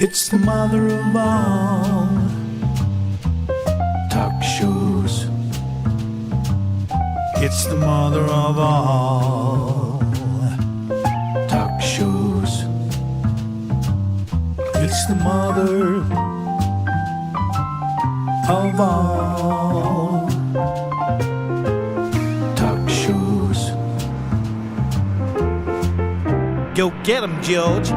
It's the mother of all talk shows. It's the mother of all talk shows. It's the mother of all talk shows. Go get 'em, George.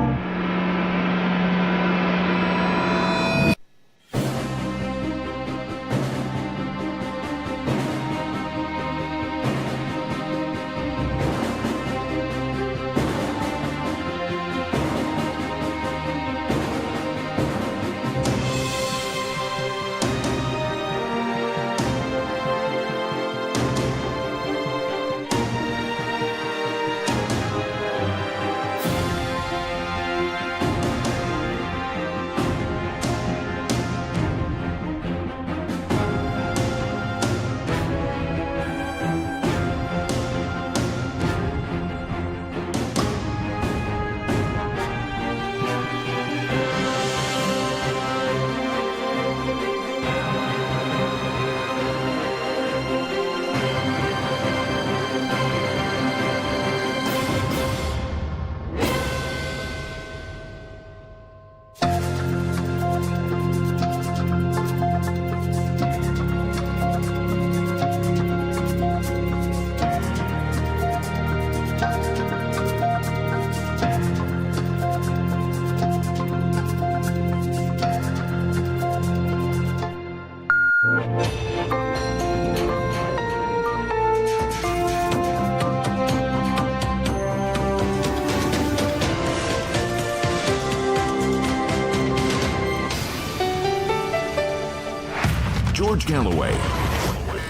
George Galloway,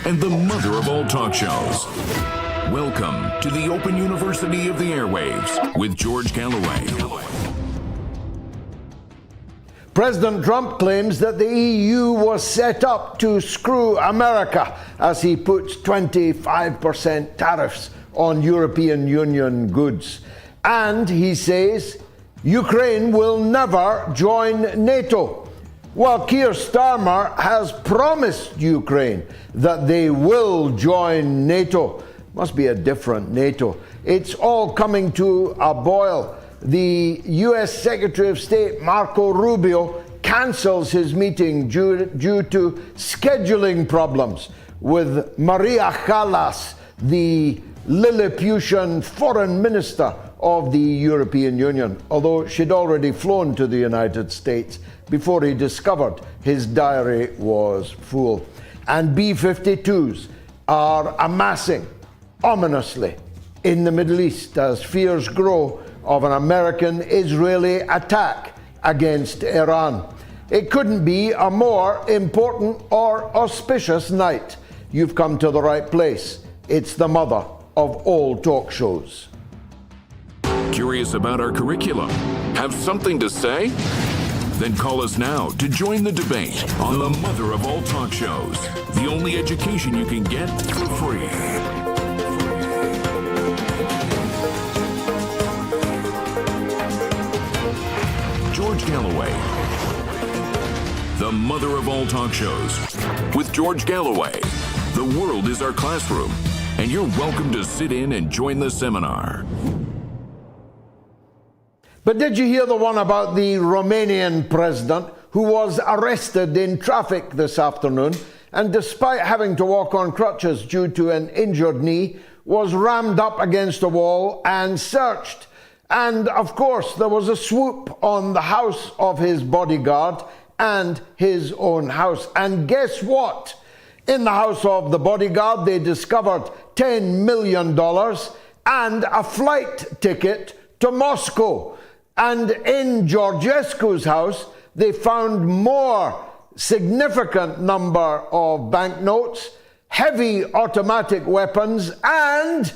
and the mother of all talk shows. Welcome to the Open University of the Airwaves with George Galloway. President Trump claims that the EU was set up to screw America as he puts 25% tariffs on European Union goods. And he says Ukraine will never join NATO. Well, Keir Starmer has promised Ukraine that they will join NATO. Must be a different NATO. It's all coming to a boil. The US Secretary of State, Marco Rubio, cancels his meeting due to scheduling problems with Maria Callas, the Lilliputian foreign minister of the European Union, although she'd already flown to the United States before he discovered his diary was full. And B-52s are amassing ominously in the Middle East as fears grow of an American-Israeli attack against Iran. It couldn't be a more important or auspicious night. You've come to the right place. It's the mother of all talk shows. Curious about our curriculum? Have something to say? Then call us now to join the debate on the mother of all talk shows. The only education you can get for free. George Galloway, the mother of all talk shows. With George Galloway, the world is our classroom, and you're welcome to sit in and join the seminar. But did you hear the one about the Romanian president who was arrested in traffic this afternoon and despite having to walk on crutches due to an injured knee, was rammed up against a wall and searched? And of course, there was a swoop on the house of his bodyguard and his own house. And guess what? In the house of the bodyguard, they discovered $10 million and a flight ticket to Moscow. And in Georgescu's house, they found more significant number of banknotes, heavy automatic weapons, and,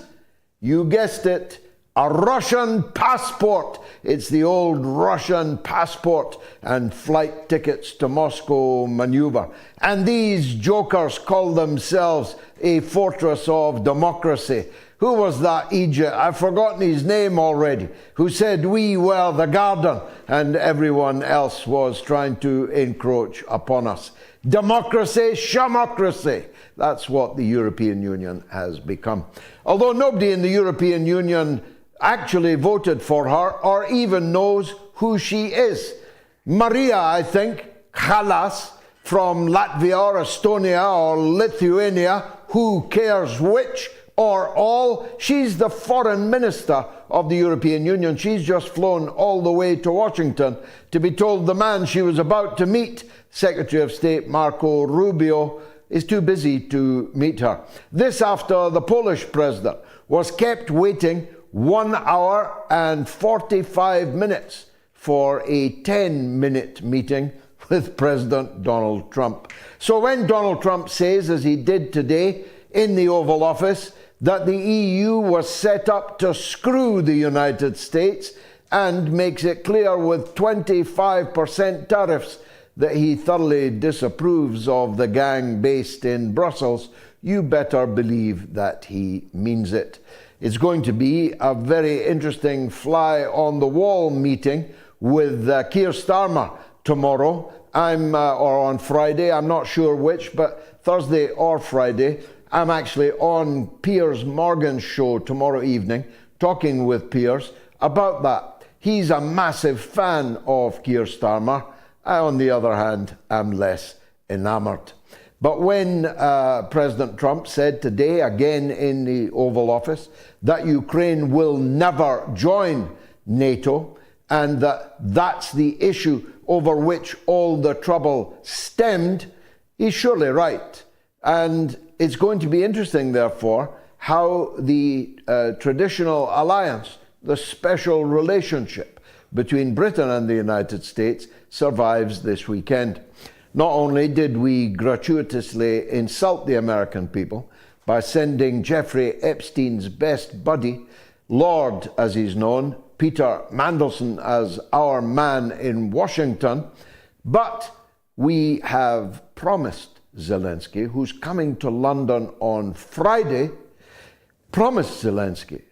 you guessed it, a Russian passport. It's the old Russian passport and flight tickets to Moscow maneuver. And these jokers call themselves a fortress of democracy. Who was that Egypt? I've forgotten his name already, who said we were the garden and everyone else was trying to encroach upon us. Democracy, shamocracy. That's what the European Union has become. Although nobody in the European Union actually voted for her or even knows who she is. Maria, I think, Callas, from Latvia or Estonia or Lithuania, who cares which, or all. She's the foreign minister of the European Union. She's just flown all the way to Washington to be told the man she was about to meet, Secretary of State Marco Rubio, is too busy to meet her. This after the Polish president was kept waiting 1 hour and 45 minutes for a 10-minute meeting with President Donald Trump. So when Donald Trump says, as he did today in the Oval Office, that the EU was set up to screw the United States and makes it clear with 25% tariffs that he thoroughly disapproves of the gang based in Brussels, you better believe that he means it. It's going to be a very interesting fly-on-the-wall meeting with Keir Starmer tomorrow. Or on Friday, I'm not sure which, but Thursday or Friday, I'm actually on Piers Morgan's show tomorrow evening, talking with Piers about that. He's a massive fan of Keir Starmer. I, on the other hand, am less enamored. But when President Trump said today, again in the Oval Office, that Ukraine will never join NATO, and that's the issue over which all the trouble stemmed, he's surely right. And it's going to be interesting, therefore, how the traditional alliance, the special relationship between Britain and the United States survives this weekend. Not only did we gratuitously insult the American people by sending Jeffrey Epstein's best buddy, Lord as he's known, Peter Mandelson, as our man in Washington, but we have promised Zelensky, who's coming to London on Friday, promised Zelensky,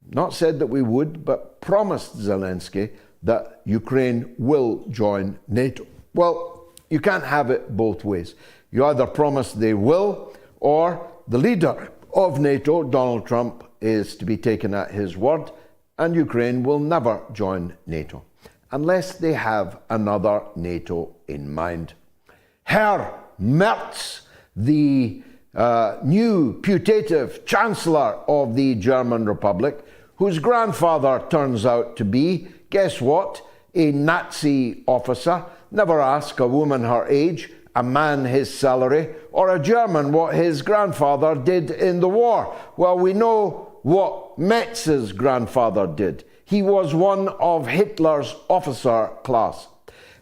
not said that we would, but promised Zelensky that Ukraine will join NATO. Well, you can't have it both ways. You either promise they will, or the leader of NATO, Donald Trump, is to be taken at his word, and Ukraine will never join NATO, unless they have another NATO in mind. Merz, the new putative Chancellor of the German Republic, whose grandfather turns out to be, guess what, a Nazi officer. Never ask a woman her age, a man his salary, or a German what his grandfather did in the war. Well, we know what Metz's grandfather did. He was one of Hitler's officer class.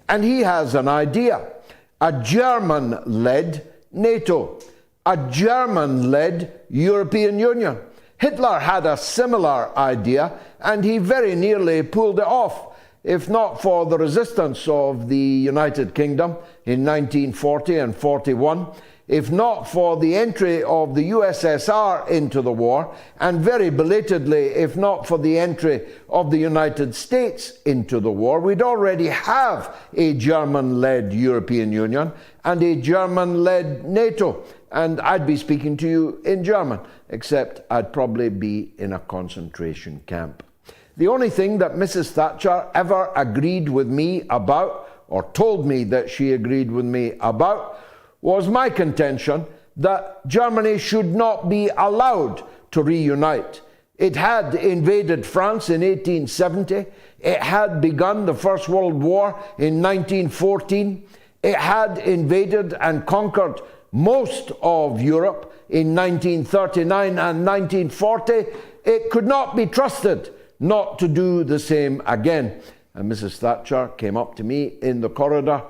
And he has an idea. A German-led NATO. A German-led European Union. Hitler had a similar idea, and he very nearly pulled it off, if not for the resistance of the United Kingdom in 1940 and 41, if not for the entry of the USSR into the war, and very belatedly, if not for the entry of the United States into the war, we'd already have a German-led European Union and a German-led NATO. And I'd be speaking to you in German, except I'd probably be in a concentration camp. The only thing that Mrs. Thatcher ever agreed with me about, or told me that she agreed with me about, was my contention that Germany should not be allowed to reunite. It had invaded France in 1870. It had begun the First World War in 1914. It had invaded and conquered most of Europe in 1939 and 1940. It could not be trusted not to do the same again. And Mrs. Thatcher came up to me in the corridor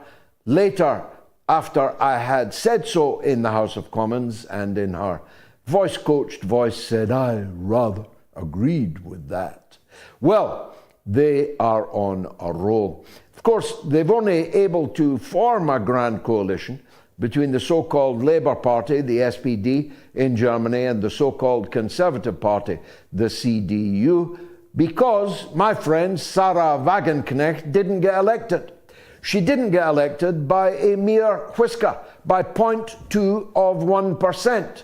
later, after I had said so in the House of Commons, and in her voice-coached voice said, I rather agreed with that. Well, they are on a roll. Of course, they've only able to form a grand coalition between the so-called Labour Party, the SPD, in Germany, and the so-called Conservative Party, the CDU, because my friend Sarah Wagenknecht didn't get elected. She didn't get elected by a mere whisker, by 0.2%.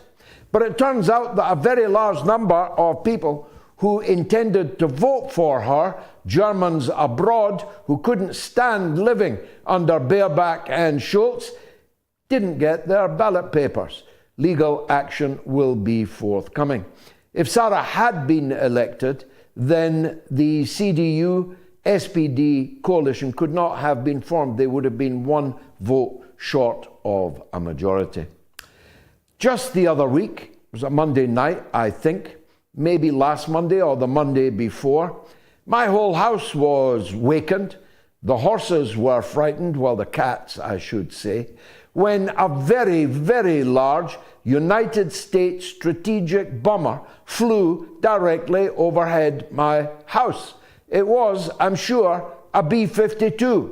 But it turns out that a very large number of people who intended to vote for her, Germans abroad who couldn't stand living under Baerbock and Schulz, didn't get their ballot papers. Legal action will be forthcoming. If Sarah had been elected, then the CDU-SPD coalition could not have been formed. They would have been one vote short of a majority. Just the other week, it was a Monday night, I think, maybe last Monday or the Monday before, my whole house was wakened. The horses were frightened, well, the cats, I should say, when a very, very large United States strategic bomber flew directly overhead my house. It was, I'm sure, a B-52.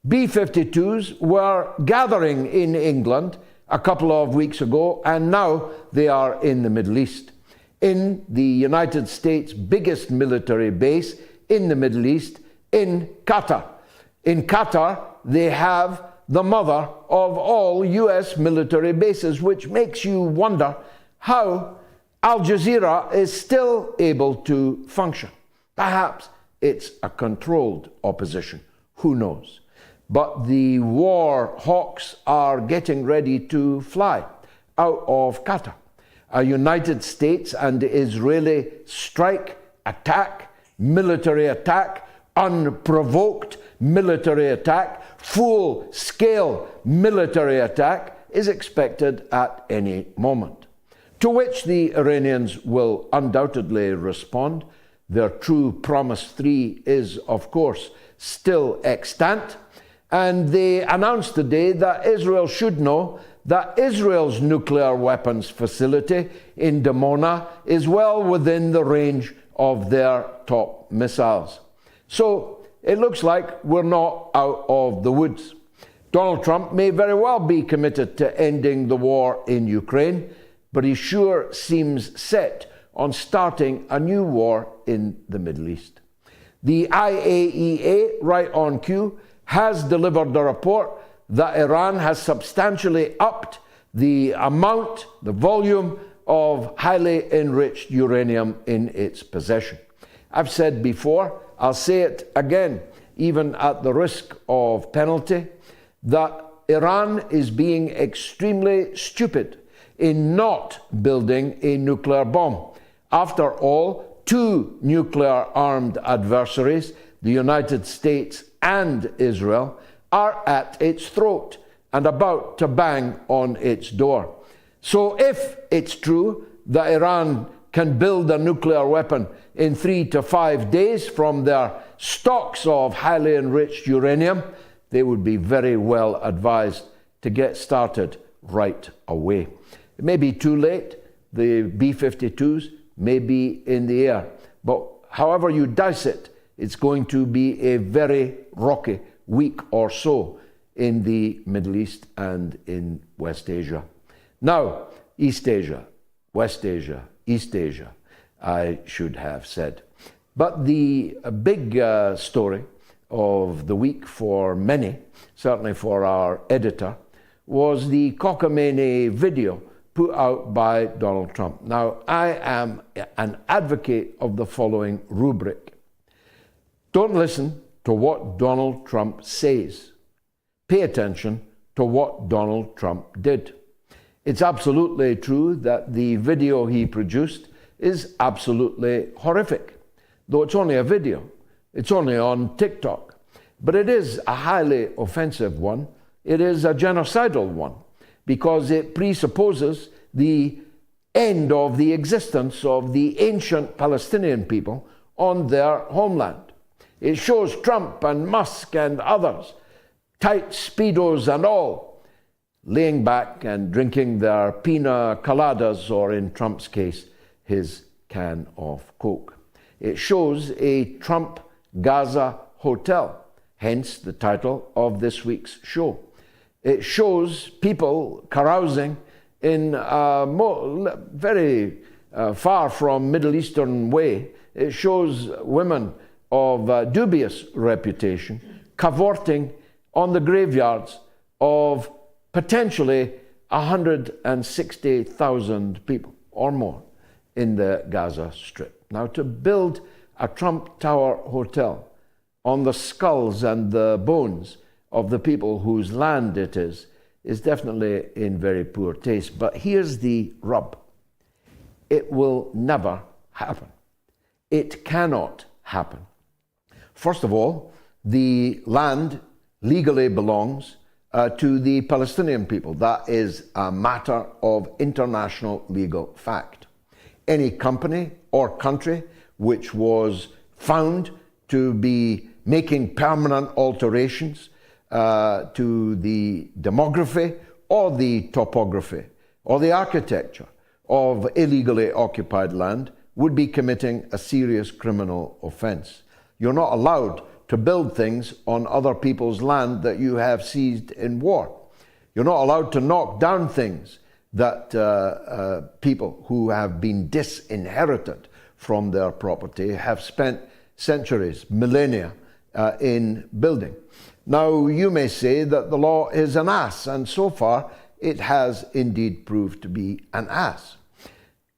B-52s were gathering in England a couple of weeks ago, and now they are in the Middle East. In the United States' biggest military base in the Middle East, in Qatar. In Qatar, they have the mother of all US military bases, which makes you wonder how Al Jazeera is still able to function. Perhaps it's a controlled opposition, who knows? But the war hawks are getting ready to fly out of Qatar. A United States and Israeli strike, attack, military attack, unprovoked military attack, full-scale military attack is expected at any moment. To which the Iranians will undoubtedly respond. Their true Promise 3 is, of course, still extant. And they announced today that Israel should know that Israel's nuclear weapons facility in Dimona is well within the range of their top missiles. So it looks like we're not out of the woods. Donald Trump may very well be committed to ending the war in Ukraine, but he sure seems set on starting a new war in the Middle East. The IAEA, right on cue, has delivered a report that Iran has substantially upped the amount, the volume of highly enriched uranium in its possession. I've said before, I'll say it again, even at the risk of penalty, that Iran is being extremely stupid in not building a nuclear bomb. After all, two nuclear-armed adversaries, the United States and Israel, are at its throat and about to bang on its door. So if it's true that Iran can build a nuclear weapon in 3 to 5 days from their stocks of highly enriched uranium, they would be very well advised to get started right away. It may be too late. The B-52s may be in the air. But however you dice it, it's going to be a very rocky week or so in the Middle East and in West Asia. Now, East Asia, West Asia, East Asia, I should have said. But the big story of the week for many, certainly for our editor, was the cockamamie video put out by Donald Trump. Now, I am an advocate of the following rubric. Don't listen to what Donald Trump says. Pay attention to what Donald Trump did. It's absolutely true that the video he produced is absolutely horrific, though it's only a video. It's only on TikTok. But it is a highly offensive one. It is a genocidal one, because it presupposes the end of the existence of the ancient Palestinian people on their homeland. It shows Trump and Musk and others, tight Speedos and all, laying back and drinking their pina coladas, or in Trump's case, his can of Coke. It shows a Trump GAZA hotel, hence the title of this week's show. It shows people carousing in a very far from Middle Eastern way. It shows women of dubious reputation cavorting on the graveyards of potentially 160,000 people or more in the Gaza Strip. Now, to build a Trump Tower hotel on the skulls and the bones of the people whose land it is definitely in very poor taste. But here's the rub. It will never happen. It cannot happen. First of all, the land legally belongs to the Palestinian people. That is a matter of international legal fact. Any company or country which was found to be making permanent alterations to the demography or the topography or the architecture of illegally occupied land would be committing a serious criminal offense. You're not allowed to build things on other people's land that you have seized in war. You're not allowed to knock down things that people who have been disinherited from their property have spent centuries, millennia in building. Now, you may say that the law is an ass, and so far it has indeed proved to be an ass.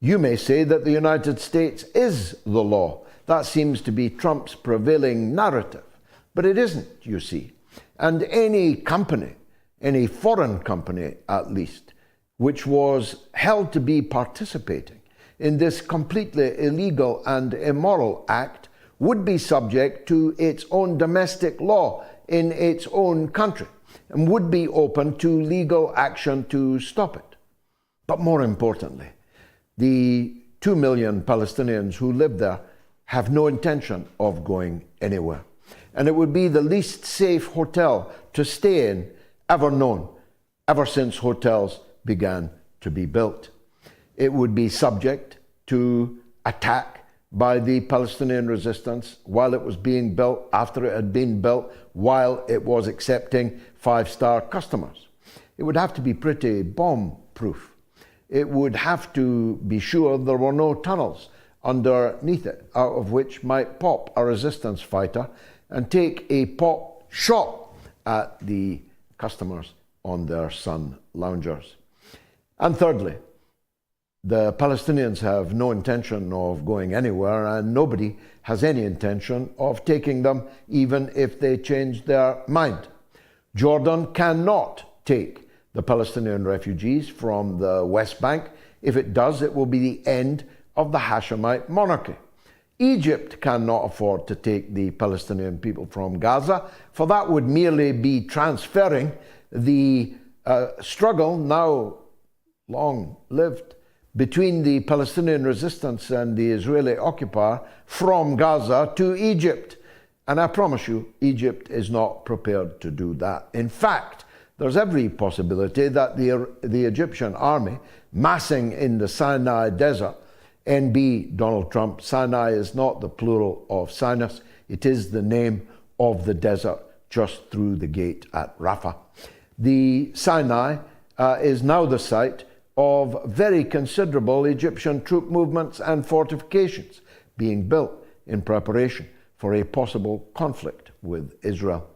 You may say that the United States is the law. That seems to be Trump's prevailing narrative, but it isn't, you see. And any company, any foreign company at least, which was held to be participating in this completely illegal and immoral act would be subject to its own domestic law in its own country and would be open to legal action to stop it. But more importantly, the 2 million Palestinians who live there have no intention of going anywhere. And it would be the least safe hotel to stay in ever known, ever since hotels began to be built. It would be subject to attack by the Palestinian resistance while it was being built, after it had been built, while it was accepting five-star customers. It would have to be pretty bomb-proof. It would have to be sure there were no tunnels underneath it, out of which might pop a resistance fighter and take a pot shot at the customers on their sun loungers. And thirdly, the Palestinians have no intention of going anywhere, and nobody has any intention of taking them, even if they change their mind. Jordan cannot take the Palestinian refugees from the West Bank. If it does, it will be the end of the Hashemite monarchy. Egypt cannot afford to take the Palestinian people from Gaza, for that would merely be transferring the struggle, now long-lived, between the Palestinian resistance and the Israeli occupier from Gaza to Egypt. And I promise you, Egypt is not prepared to do that. In fact, there's every possibility that the Egyptian army massing in the Sinai desert, NB Donald Trump, Sinai is not the plural of Sinus, it is the name of the desert just through the gate at Rafah. The Sinai is now the site of very considerable Egyptian troop movements and fortifications being built in preparation for a possible conflict with Israel.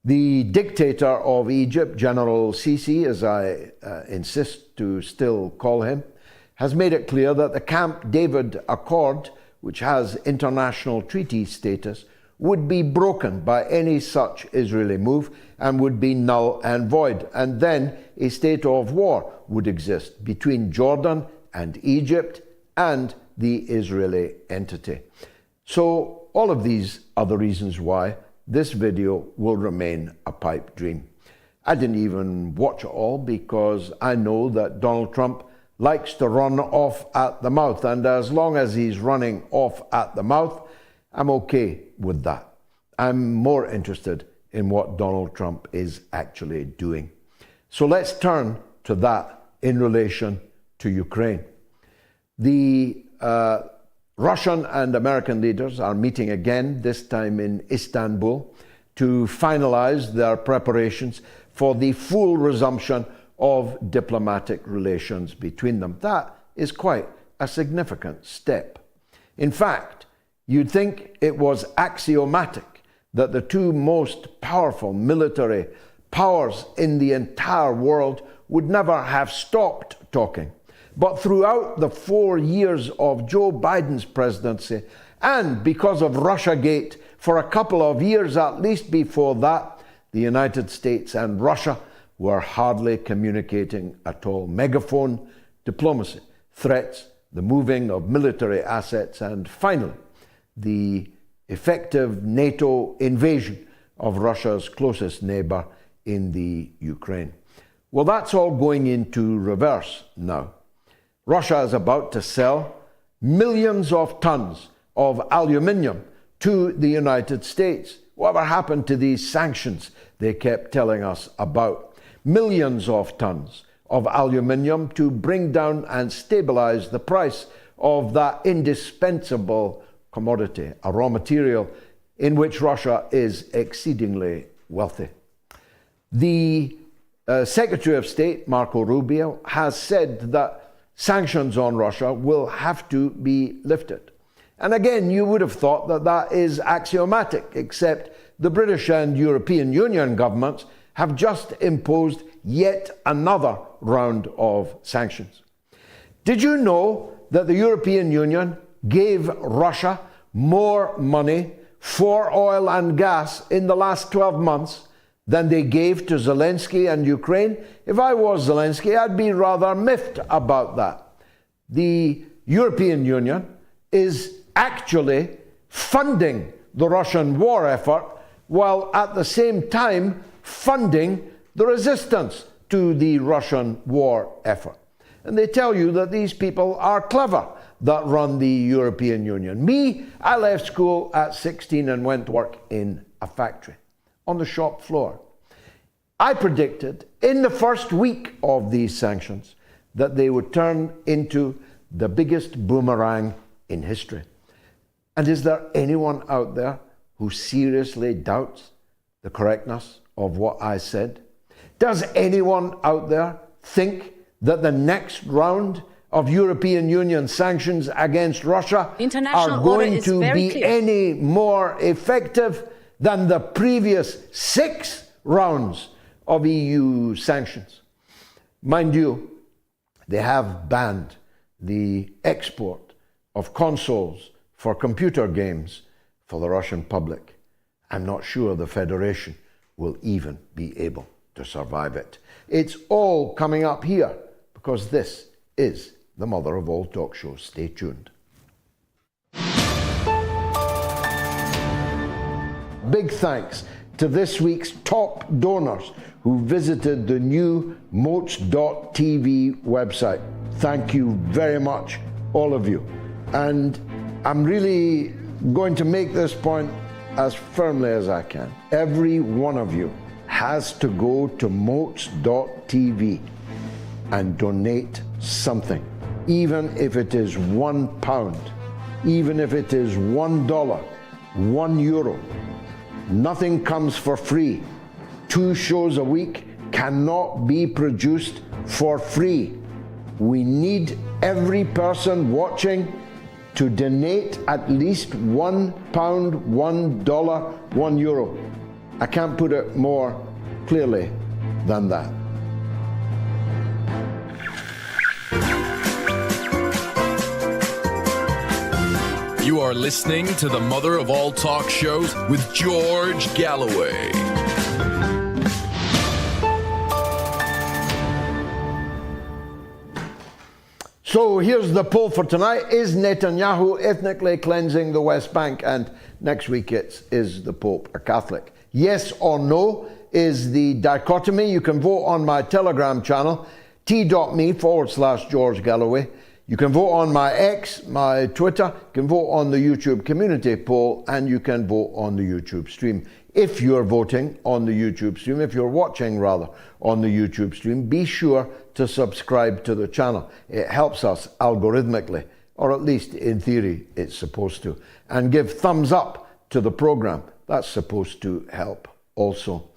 The dictator of Egypt, General Sisi, as I insist to still call him, has made it clear that the Camp David Accord, which has international treaty status, would be broken by any such Israeli move and would be null and void. And then a state of war would exist between Jordan and Egypt and the Israeli entity. So all of these are the reasons why this video will remain a pipe dream. I didn't even watch it all because I know that Donald Trump likes to run off at the mouth, and as long as he's running off at the mouth, I'm okay with that. I'm more interested in what Donald Trump is actually doing. So let's turn to that in relation to Ukraine. The Russian and American leaders are meeting again, this time in Istanbul, to finalize their preparations for the full resumption of diplomatic relations between them. That is quite a significant step. In fact, you'd think it was axiomatic that the two most powerful military powers in the entire world would never have stopped talking. But throughout the 4 years of Joe Biden's presidency, and because of Russiagate for a couple of years at least before that, the United States and Russia were hardly communicating at all. Megaphone diplomacy, threats, the moving of military assets, and finally, the effective NATO invasion of Russia's closest neighbor in the Ukraine. Well, that's all going into reverse now. Russia is about to sell millions of tons of aluminium to the United States. Whatever happened to these sanctions they kept telling us about? Millions of tons of aluminium to bring down and stabilize the price of that indispensable commodity, a raw material in which Russia is exceedingly wealthy. The Secretary of State, Marco Rubio, has said that sanctions on Russia will have to be lifted. And again, you would have thought that that is axiomatic, except the British and European Union governments have just imposed yet another round of sanctions. Did you know that the European Union gave Russia more money for oil and gas in the last 12 months than they gave to Zelensky and Ukraine? If I was Zelensky, I'd be rather miffed about that. The European Union is actually funding the Russian war effort while at the same time funding the resistance to the Russian war effort. And they tell you that these people are clever that run the European Union. Me, I left school at 16 and went to work in a factory on the shop floor. I predicted in the first week of these sanctions that they would turn into the biggest boomerang in history. And is there anyone out there who seriously doubts the correctness of what I said? Does anyone out there think that the next round of European Union sanctions against Russia are going to be any more effective than the previous 6 rounds of EU sanctions? Mind you, they have banned the export of consoles for computer games for the Russian public. I'm not sure the Federation will even be able to survive it. It's all coming up here because this is the mother of all talk shows. Stay tuned. Big thanks to this week's top donors who visited the new MOATS.tv website. Thank you very much, all of you. And I'm really going to make this point as firmly as I can. Every one of you has to go to MOATS.tv and donate something, even if it is £1, even if it is $1, €1. Nothing comes for free. 2 shows a week cannot be produced for free. We need every person watching to donate at least £1, $1, €1. I can't put it more clearly than that. You are listening to the mother of all talk shows with George Galloway. So here's the poll for tonight. Is Netanyahu ethnically cleansing the West Bank? And next week is the Pope a Catholic? Yes or no is the dichotomy. You can vote on my Telegram channel, t.me/George Galloway. You can vote on my X, my Twitter. You can vote on the YouTube community poll, and you can vote on the YouTube stream. If you're voting on the YouTube stream, if you're watching rather on the YouTube stream, be sure to subscribe to the channel. It helps us algorithmically, or at least in theory it's supposed to. And give thumbs up to the program. That's supposed to help also.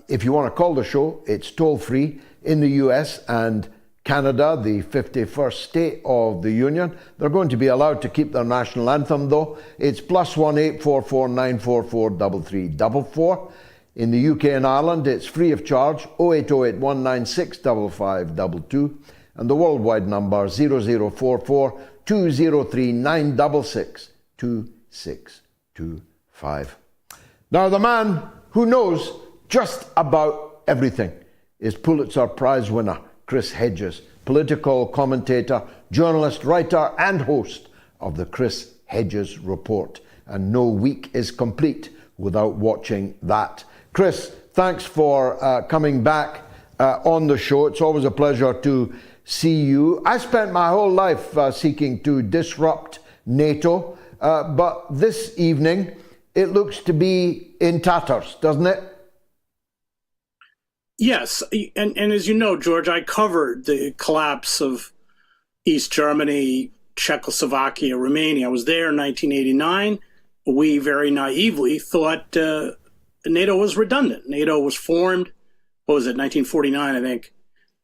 If you want to call the show, it's toll-free in the US and Canada, the 51st state of the Union. They're going to be allowed to keep their national anthem, though. It's +1 844 944 3344. In the UK and Ireland, it's free of charge, 0808 196 5522. And the worldwide number, 0044 203 966 2625. Now, the man who knows just about everything is Pulitzer Prize winner Chris Hedges, political commentator, journalist, writer, and host of the Chris Hedges Report. And no week is complete without watching that. Chris, thanks for coming back on the show. It's always a pleasure to see you. I spent my whole life seeking to disrupt NATO, but this evening it looks to be in tatters, doesn't it? Yes, and as you know, George, I covered the collapse of East Germany, Czechoslovakia, Romania. I was there in 1989. We very naively thought NATO was redundant. NATO was formed, 1949, I think,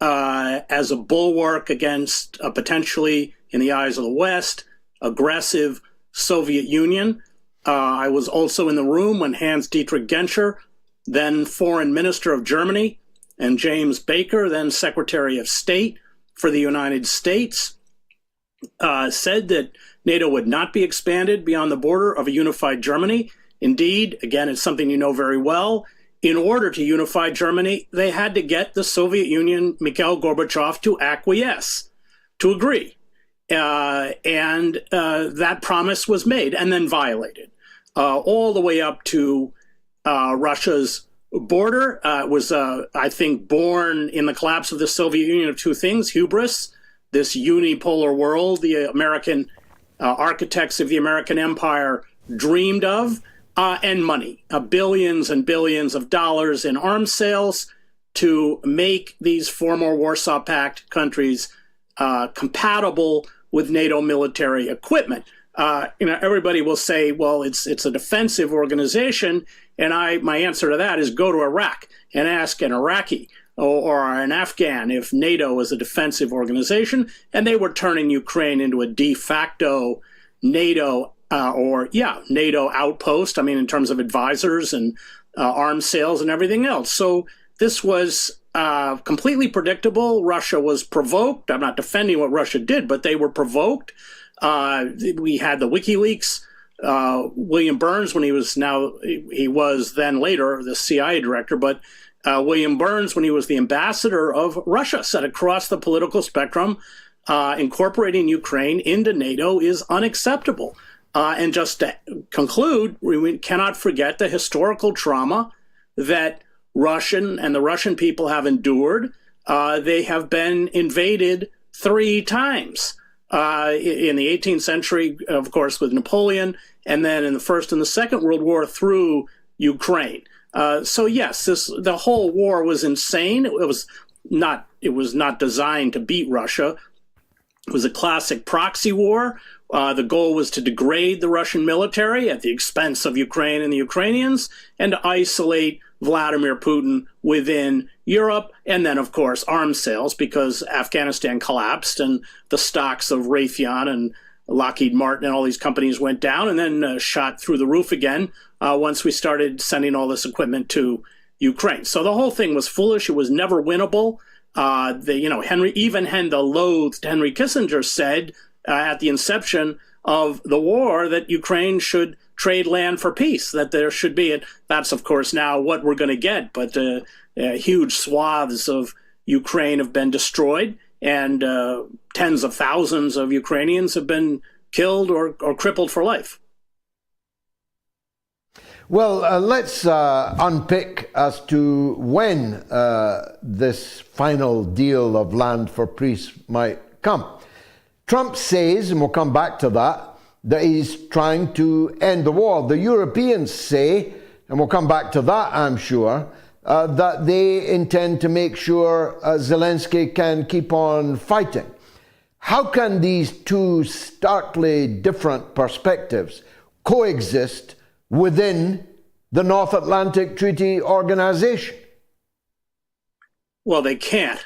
as a bulwark against a potentially, in the eyes of the West, aggressive Soviet Union. I was also in the room when Hans-Dietrich Genscher, then Foreign Minister of Germany, and James Baker, then Secretary of State for the United States, said that NATO would not be expanded beyond the border of a unified Germany. Indeed, again, it's something you know very well. In order to unify Germany, they had to get the Soviet Union, Mikhail Gorbachev, to acquiesce, to agree. And that promise was made and then violated, all the way up to Russia's border. Was, I think, born in the collapse of the Soviet Union of two things: hubris, this unipolar world the American architects of the American empire dreamed of, and money, billions and billions of dollars in arms sales to make these former Warsaw Pact countries compatible with NATO military equipment. Everybody will say, well, it's a defensive organization. And my answer to that is go to Iraq and ask an Iraqi or an Afghan if NATO is a defensive organization. And they were turning Ukraine into a de facto NATO NATO outpost. I mean, in terms of advisors and arms sales and everything else. So this was completely predictable. Russia was provoked. I'm not defending what Russia did, but they were provoked. We had the WikiLeaks. William Burns, he was then later the CIA director, but William Burns, when he was the ambassador of Russia, said across the political spectrum, incorporating Ukraine into NATO is unacceptable. And just to conclude, we cannot forget the historical trauma that the Russian people have endured. They have been invaded 3 times. In the 18th century, of course, with Napoleon, and then in the First and the Second World War through Ukraine. So yes, the whole war was insane. It was not designed to beat Russia. It was a classic proxy war. The goal was to degrade the Russian military at the expense of Ukraine and the Ukrainians, and to isolate Vladimir Putin within Europe, and then, of course, arms sales, because Afghanistan collapsed and the stocks of Raytheon and Lockheed Martin and all these companies went down and then shot through the roof again once we started sending all this equipment to Ukraine. So the whole thing was foolish. It was never winnable. The loathed Henry Kissinger said at the inception of the war that Ukraine should trade land for peace, that there should be it. That's, of course, now what we're going to get. But huge swaths of Ukraine have been destroyed, and tens of thousands of Ukrainians have been killed or crippled for life. Well, let's unpick as to when this final deal of land for peace might come. Trump says, and we'll come back to that he's trying to end the war. The Europeans say, and we'll come back to that, I'm sure, that they intend to make sure Zelensky can keep on fighting. How can these two starkly different perspectives coexist within the North Atlantic Treaty Organization? Well, they can't.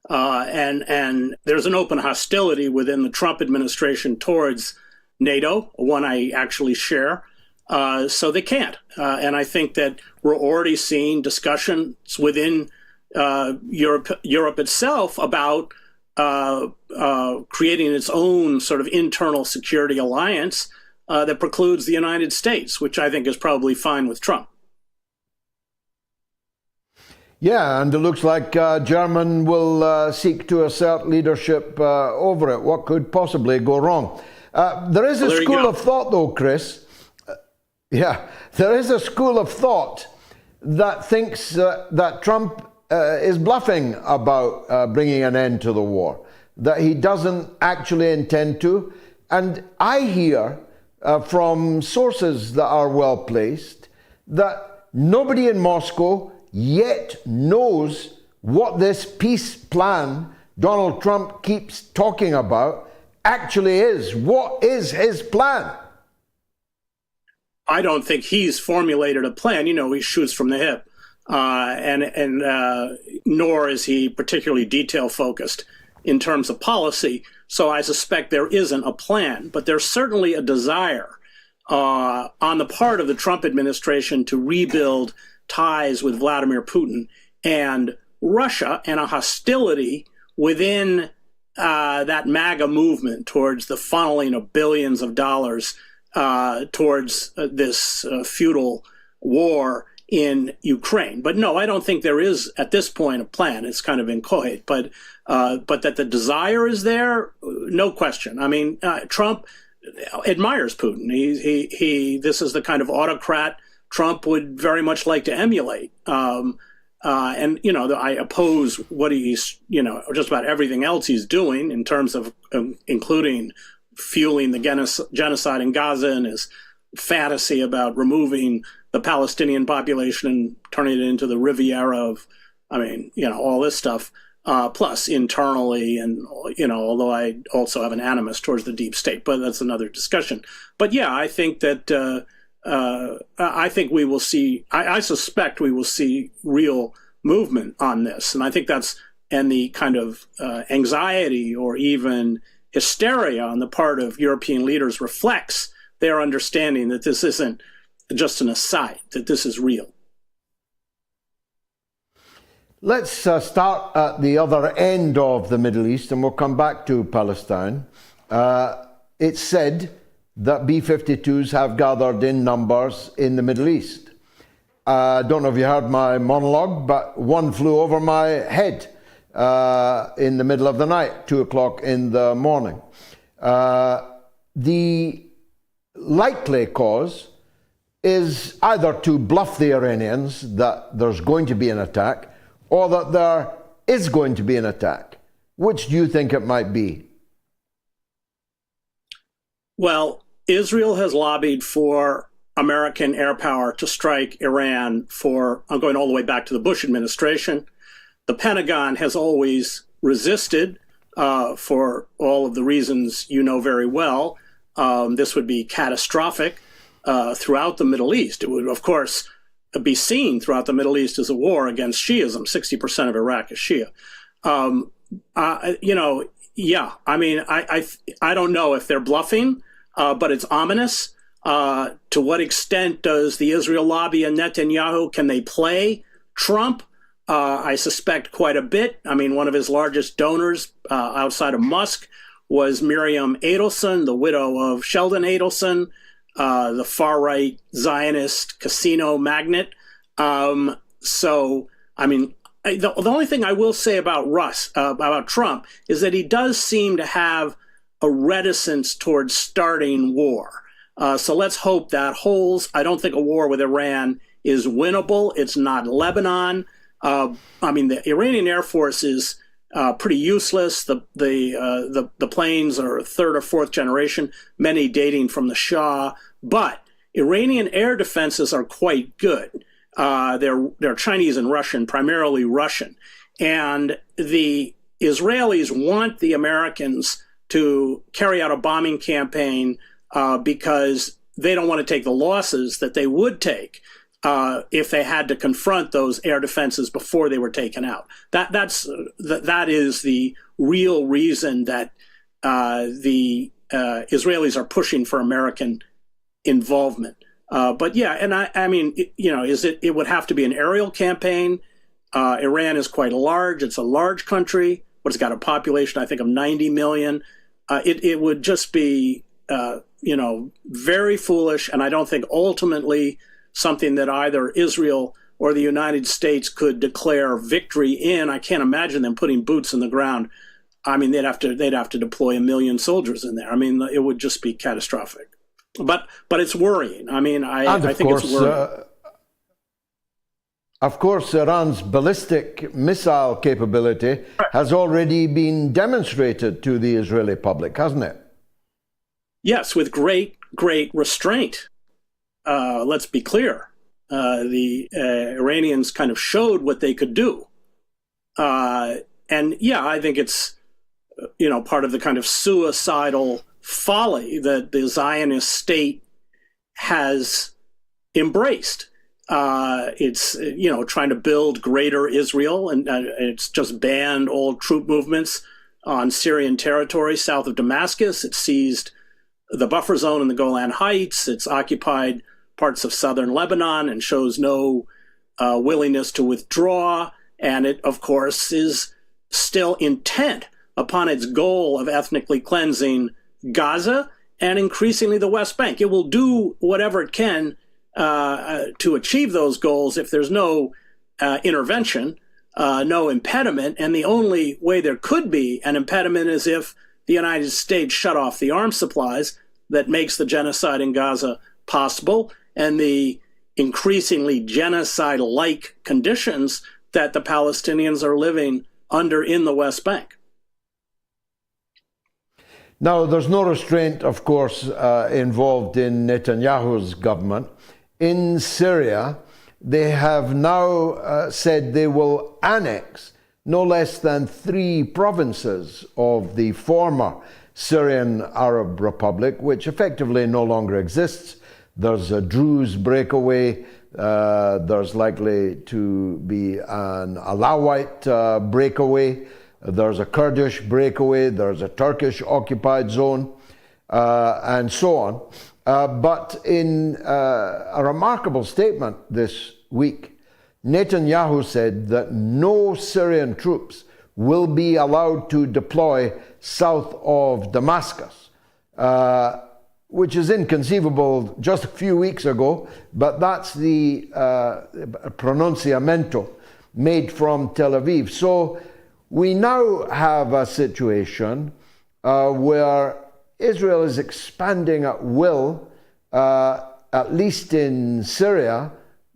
And there's an open hostility within the Trump administration towards NATO, one I actually share. So they can't. And I think that we're already seeing discussions within Europe itself about creating its own sort of internal security alliance that precludes the United States, which I think is probably fine with Trump. Yeah, and it looks like Germany will seek to assert leadership over it. What could possibly go wrong? There is a school of thought, though, Chris. There is a school of thought that thinks that Trump is bluffing about bringing an end to the war, that he doesn't actually intend to. And I hear from sources that are well placed that nobody in Moscow yet knows what this peace plan Donald Trump keeps talking about actually is. What is his plan? I don't think he's formulated a plan. You know, he shoots from the hip, nor is he particularly detail focused in terms of policy. So I suspect there isn't a plan, but there's certainly a desire on the part of the Trump administration to rebuild ties with Vladimir Putin and Russia, and a hostility within that MAGA movement towards the funneling of billions of dollars towards this feudal war in Ukraine. But no, I don't think there is at this point a plan. It's kind of inchoate, but that the desire is there, no question. I mean, Trump admires Putin. This is the kind of autocrat Trump would very much like to emulate. And, you know, I oppose what he's, you know, just about everything else he's doing in terms of including fueling the genocide in Gaza and his fantasy about removing the Palestinian population and turning it into the Riviera of, I mean, you know, all this stuff, plus internally. And, you know, although I also have an animus towards the deep state, but that's another discussion. But yeah, I think that I think we will see, I suspect we will see real movement on this. And I think and the kind of anxiety or even hysteria on the part of European leaders reflects their understanding that this isn't just an aside, that this is real. Let's start at the other end of the Middle East, and we'll come back to Palestine. It's said that B-52s have gathered in numbers in the Middle East. I don't know if you heard my monologue, but one flew over my head in the middle of the night, 2 o'clock in the morning. The likely cause is either to bluff the Iranians that there's going to be an attack, or that there is going to be an attack. Which do you think it might be? Well, Israel has lobbied for American air power to strike Iran I'm going all the way back to the Bush administration. The Pentagon has always resisted for all of the reasons you know very well. This would be catastrophic throughout the Middle East. It would, of course, be seen throughout the Middle East as a war against Shiism. 60% of Iraq is Shia. You know, yeah, I mean, I don't know if they're bluffing, but it's ominous. To what extent does the Israel lobby and Netanyahu, can they play Trump? I suspect quite a bit. I mean, one of his largest donors outside of Musk was Miriam Adelson, the widow of Sheldon Adelson, the far-right Zionist casino magnate. So, I mean, the only thing I will say about Trump is that he does seem to have a reticence towards starting war. So let's hope that holds. I don't think a war with Iran is winnable. It's not Lebanon. I mean, the Iranian Air Force is pretty useless. The planes are third or fourth generation, many dating from the Shah. But Iranian air defenses are quite good. They're Chinese and Russian, primarily Russian. And the Israelis want the Americans to carry out a bombing campaign because they don't want to take the losses that they would take if they had to confront those air defenses before they were taken out. That is the real reason that the Israelis are pushing for American involvement. But yeah, and I mean, it would have to be an aerial campaign. Iran is quite large. It's a large country, but it's got a population, I think, of 90 million. It would just be, very foolish, and I don't think ultimately something that either Israel or the United States could declare victory in. I can't imagine them putting boots in the ground. I mean, they'd have to deploy 1 million soldiers in there. I mean, it would just be catastrophic. But it's worrying. I mean, I think it's worrying. Of course, Iran's ballistic missile capability has already been demonstrated to the Israeli public, hasn't it? Yes, with great restraint. Let's be clear. The Iranians kind of showed what they could do. And yeah, I think it's, part of the kind of suicidal folly that the Zionist state has embraced. It's, trying to build greater Israel, and it's just banned all troop movements on Syrian territory south of Damascus. It seized the buffer zone in the Golan Heights. It's occupied parts of southern Lebanon and shows no willingness to withdraw. And it, of course, is still intent upon its goal of ethnically cleansing Gaza and increasingly the West Bank. It will do whatever it can to achieve those goals if there's no intervention, no impediment. And the only way there could be an impediment is if the United States shut off the arms supplies that makes the genocide in Gaza possible and the increasingly genocide-like conditions that the Palestinians are living under in the West Bank. Now, there's no restraint, of course, involved in Netanyahu's government. In Syria, they have now said they will annex no less than 3 provinces of the former Syrian Arab Republic, which effectively no longer exists. There's a Druze breakaway. There's likely to be an Alawite breakaway. There's a Kurdish breakaway. There's a Turkish occupied zone, and so on. But in a remarkable statement this week, Netanyahu said that no Syrian troops will be allowed to deploy south of Damascus, which is inconceivable just a few weeks ago, but that's the pronunciamento made from Tel Aviv. So we now have a situation where Israel is expanding at will, at least in Syria.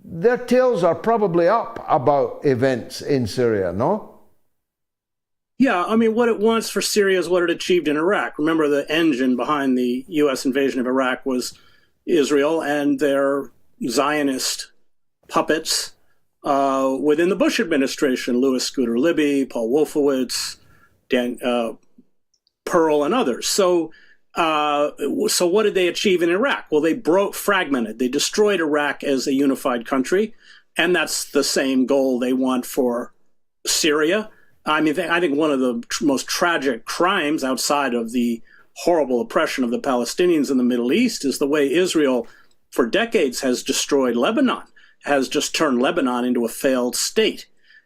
Their tails are probably up about events in Syria, no? Yeah, I mean, what it wants for Syria is what it achieved in Iraq. Remember, the engine behind the U.S. invasion of Iraq was Israel and their Zionist puppets within the Bush administration, Louis Scooter Libby, Paul Wolfowitz, Pearl, and others. So what did they achieve in Iraq? Well, they fragmented. They destroyed Iraq as a unified country, and that's the same goal they want for Syria. I mean, I think one of the most tragic crimes outside of the horrible oppression of the Palestinians in the Middle East is the way Israel, for decades, has destroyed Lebanon, has just turned Lebanon into a failed state.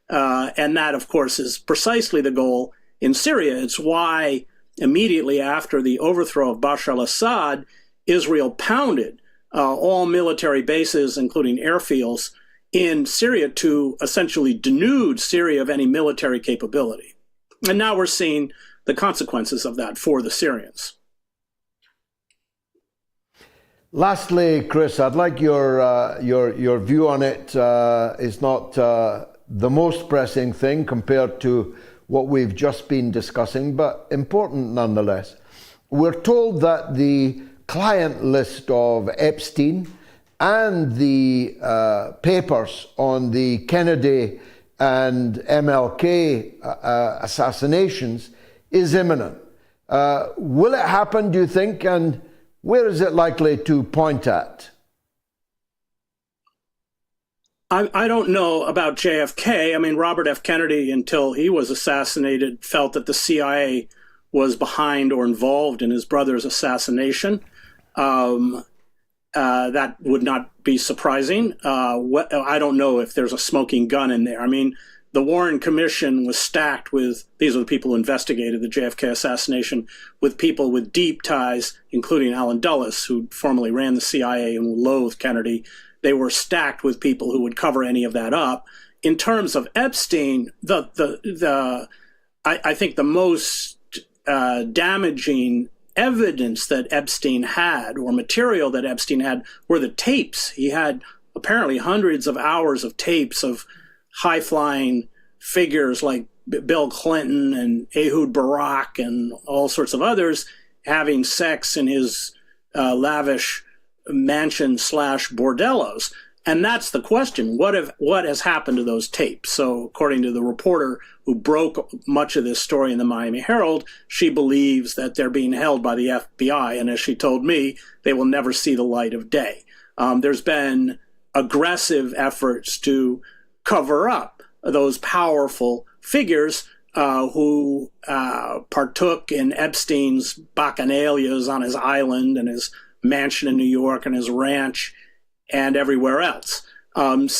And that, of course, is precisely the goal in Syria. It's why immediately after the overthrow of Bashar al-Assad, Israel pounded all military bases, including airfields, in Syria to essentially denude Syria of any military capability. And now we're seeing the consequences of that for the Syrians. Lastly, Chris, I'd like your view on it. It's not the most pressing thing compared to what we've just been discussing, but important nonetheless. We're told that the client list of Epstein and the papers on the Kennedy and MLK assassinations is imminent. Will it happen, do you think, and where is it likely to point at? I don't know about JFK. I mean, Robert F. Kennedy, until he was assassinated, felt that the CIA was behind or involved in his brother's assassination. That would not be surprising. I don't know if there's a smoking gun in there. I mean, the Warren Commission was stacked with, these are the people who investigated the JFK assassination, with people with deep ties, including Allen Dulles, who formerly ran the CIA and who loathed Kennedy. They were stacked with people who would cover any of that up. In terms of Epstein, I think the most damaging evidence that Epstein had, or material that Epstein had, were the tapes. He had apparently hundreds of hours of tapes of high-flying figures like Bill Clinton and Ehud Barak and all sorts of others having sex in his lavish mansion/bordellos. And that's the question. What has happened to those tapes? So according to the reporter who broke much of this story in the Miami Herald, she believes that they're being held by the FBI. And as she told me, they will never see the light of day. There's been aggressive efforts to cover up those powerful figures who partook in Epstein's bacchanalias on his island and his mansion in New York and his ranch and everywhere else. But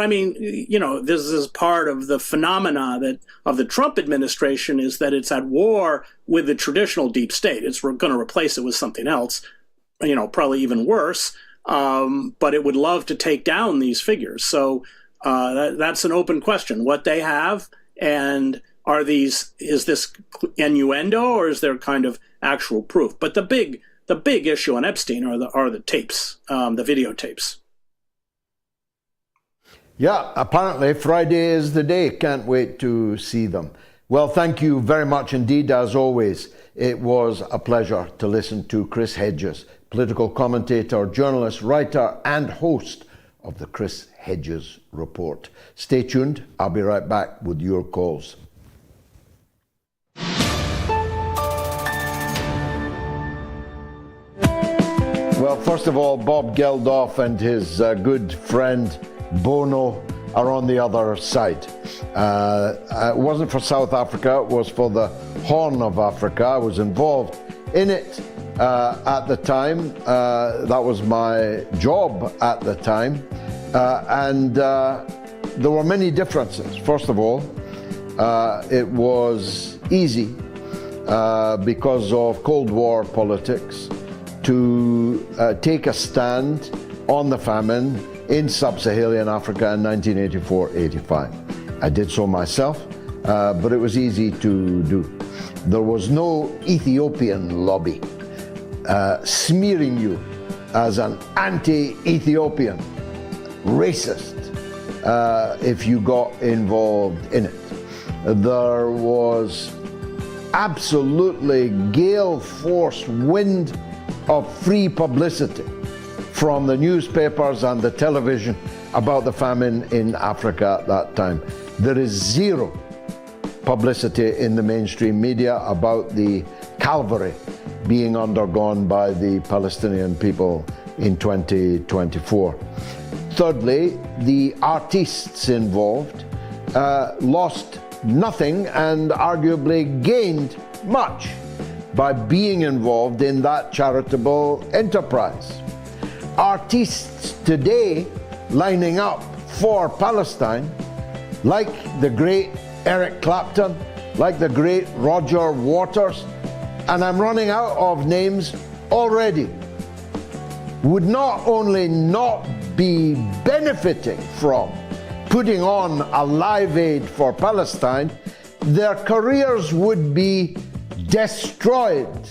I mean, you know, this is part of the phenomena that of the Trump administration, is that it's at war with the traditional deep state. It's going to replace it with something else, you know, probably even worse. But it would love to take down these figures. So that's an open question. What they have, and is this innuendo, or is there kind of actual proof? But the big issue on Epstein are the tapes, the videotapes. Yeah, apparently Friday is the day. Can't wait to see them. Well, thank you very much indeed, as always. It was a pleasure to listen to Chris Hedges, political commentator, journalist, writer, and host of the Chris Hedges Report. Stay tuned. I'll be right back with your calls. Well, first of all, Bob Geldof and his good friend Bono are on the other side. It wasn't for South Africa, it was for the Horn of Africa. I was involved in it at the time. That was my job at the time. And there were many differences. First of all, it was easy because of Cold War politics to take a stand on the famine in sub-Saharan Africa in 1984-85. I did so myself, but it was easy to do. There was no Ethiopian lobby smearing you as an anti-Ethiopian racist if you got involved in it. There was absolutely gale force wind of free publicity from the newspapers and the television about the famine in Africa at that time. There is zero publicity in the mainstream media about the calvary being undergone by the Palestinian people in 2024. Thirdly, the artists involved lost nothing and arguably gained much by being involved in that charitable enterprise. Artists today lining up for Palestine, like the great Eric Clapton, like the great Roger Waters, and I'm running out of names already, would not only not be benefiting from putting on a Live Aid for Palestine, their careers would be destroyed,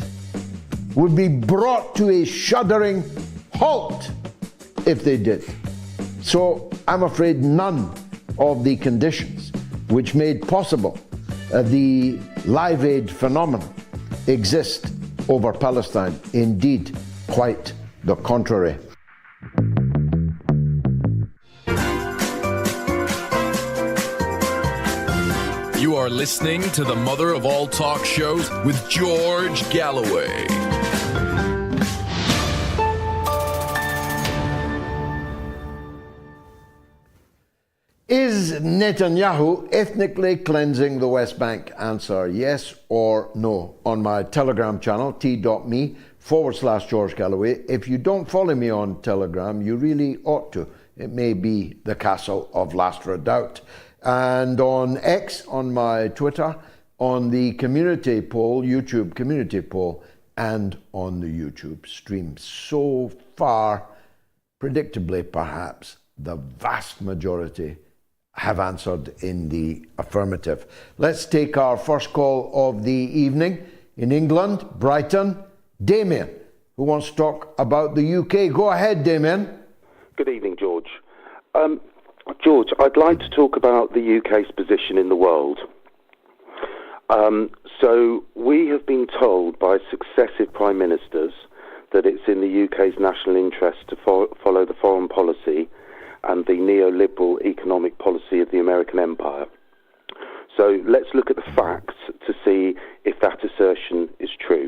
would be brought to a shuddering halt if they did. So I'm afraid none of the conditions which made possible the Live Aid phenomenon exist over Palestine. Indeed, quite the contrary. You are listening to the mother of all talk shows with George Galloway. Well, 1 million Is Netanyahu ethnically cleansing the West Bank? Answer yes or no on my Telegram channel, t.me/George Galloway. If you don't follow me on Telegram, you really ought to. It may be the castle of last redoubt. And on X, on my Twitter, on the community poll, YouTube community poll, and on the YouTube stream. So far, predictably perhaps, the vast majority have answered in the affirmative. Let's take our first call of the evening. In England, Brighton, Damien, who wants to talk about the UK. Go ahead, Damien. Good evening, George. George, I'd like to talk about the UK's position in the world. So we have been told by successive prime ministers that it's in the UK's national interest to follow the foreign policy and the neoliberal economic policy of the American empire. So let's look at the facts to see if that assertion is true.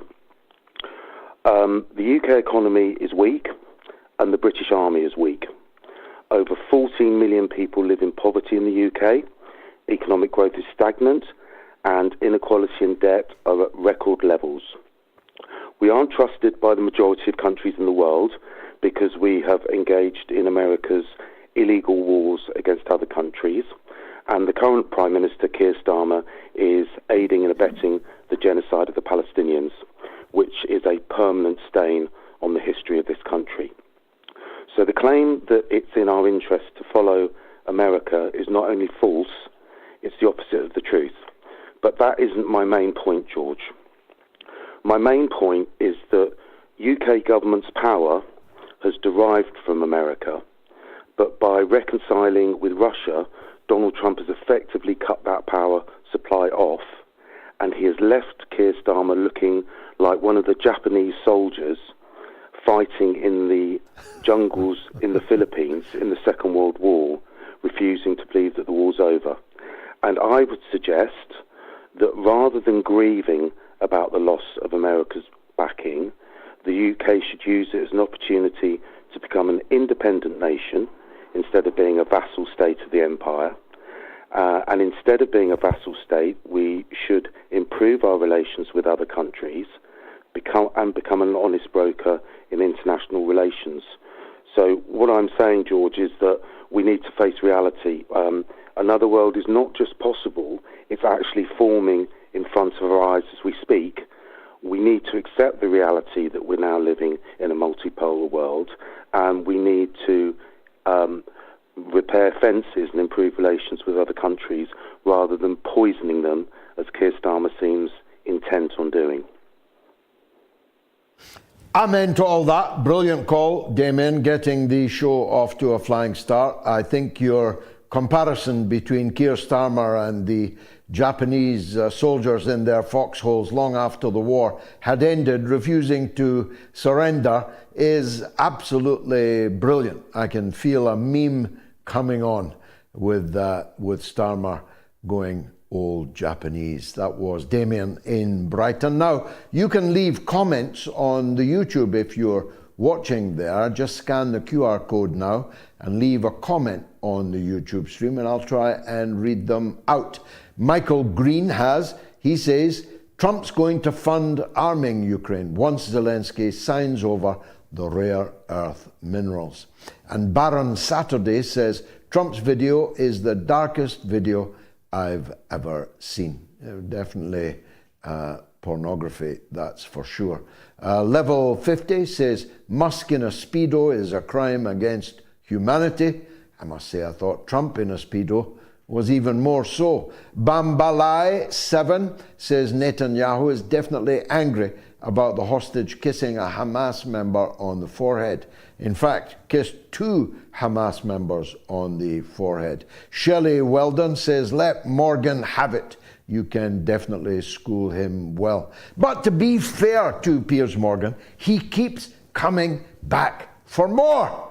The UK economy is weak and the British Army is weak. Over 14 million people live in poverty in the UK. Economic growth is stagnant and inequality and debt are at record levels. We aren't trusted by the majority of countries in the world because we have engaged in America's illegal wars against other countries, and the current Prime Minister, Keir Starmer, is aiding and abetting the genocide of the Palestinians, which is a permanent stain on the history of this country. So the claim that it's in our interest to follow America is not only false, it's the opposite of the truth. But that isn't my main point, George. My main point is that UK government's power has derived from America, but by reconciling with Russia, Donald Trump has effectively cut that power supply off, and he has left Keir Starmer looking like one of the Japanese soldiers fighting in the jungles in the Philippines in the Second World War, refusing to believe that the war's over. And I would suggest that rather than grieving about the loss of America's backing, the UK should use it as an opportunity to become an independent nation instead of being a vassal state of the empire. And instead of being a vassal state, we should improve our relations with other countries, become an honest broker in international relations. So what I'm saying, George, is that we need to face reality. Another world is not just possible, it's actually forming in front of our eyes as we speak. We need to accept the reality that we're now living in a multipolar world, and we need to repair fences and improve relations with other countries rather than poisoning them, as Keir Starmer seems intent on doing. Amen to all that. Brilliant call, Damien, getting the show off to a flying start. I think your comparison between Keir Starmer and the Japanese soldiers in their foxholes long after the war had ended, refusing to surrender, is absolutely brilliant. I can feel a meme coming on with Starmer going old Japanese. That was Damien in Brighton. Now, you can leave comments on the YouTube if you're watching there. Just scan the QR code now and leave a comment on the YouTube stream, and I'll try and read them out. Michael Green he says, Trump's going to fund arming Ukraine once Zelensky signs over the rare earth minerals. And Baron Saturday says, Trump's video is the darkest video I've ever seen. Definitely pornography, that's for sure. Level 50 says, Musk in a Speedo is a crime against humanity. I must say, I thought Trump in a Speedo was even more so. Bambalai 7 says Netanyahu is definitely angry about the hostage kissing a Hamas member on the forehead. In fact, kissed 2 Hamas members on the forehead. Shelley Weldon says, let Morgan have it. You can definitely school him well. But to be fair to Piers Morgan, he keeps coming back for more.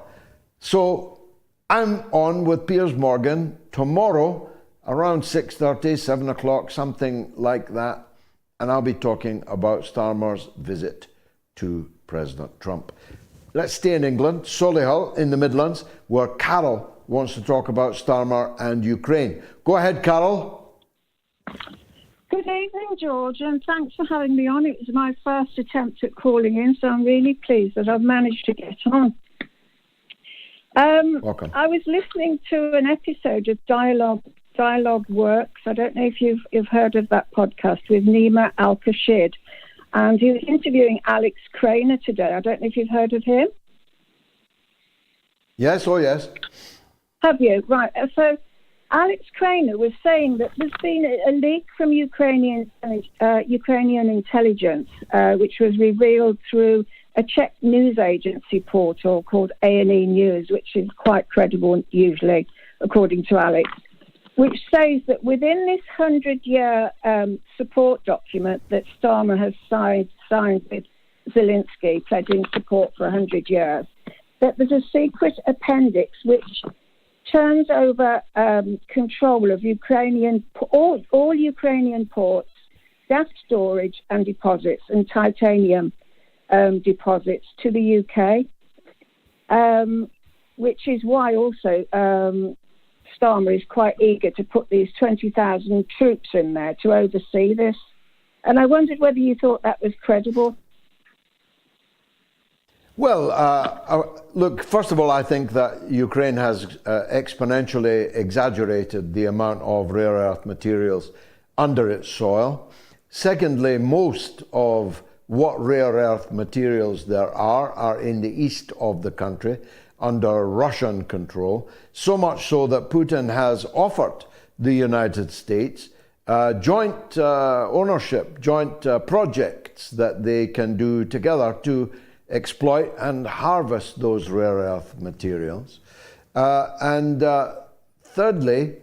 So I'm on with Piers Morgan tomorrow around 6:30, 7 o'clock, something like that. And I'll be talking about Starmer's visit to President Trump. let's stay in England, Solihull in the Midlands, where Carol wants to talk about Starmer and Ukraine. Go ahead, Carol. Good evening, George, and thanks for having me on. It was my first attempt at calling in, so I'm really pleased that I've managed to get on. Welcome. I was listening to an episode of Dialogue Works. I don't know if you've heard of that podcast with Nima Al-Kashid, and he was interviewing Alex Craner today. I don't know if you've heard of him. Yes, oh yes. Have you? Right. So Alex Craner was saying that there's been a leak from Ukrainian intelligence, which was revealed through a Czech news agency portal called A&E News, which is quite credible usually, according to Alex, which says that within this 100-year support document that Starmer has signed with Zelensky, pledging support for 100 years, that there's a secret appendix which turns over control of all Ukrainian ports, gas storage and deposits, and titanium deposits to the UK, which is why also Starmer is quite eager to put these 20,000 troops in there to oversee this. And I wondered whether you thought that was credible. Well, look, first of all, I think that Ukraine has exponentially exaggerated the amount of rare earth materials under its soil. Secondly, most of what rare earth materials there are in the east of the country under Russian control, so much so that Putin has offered the United States joint ownership, joint projects that they can do together to exploit and harvest those rare earth materials. And thirdly,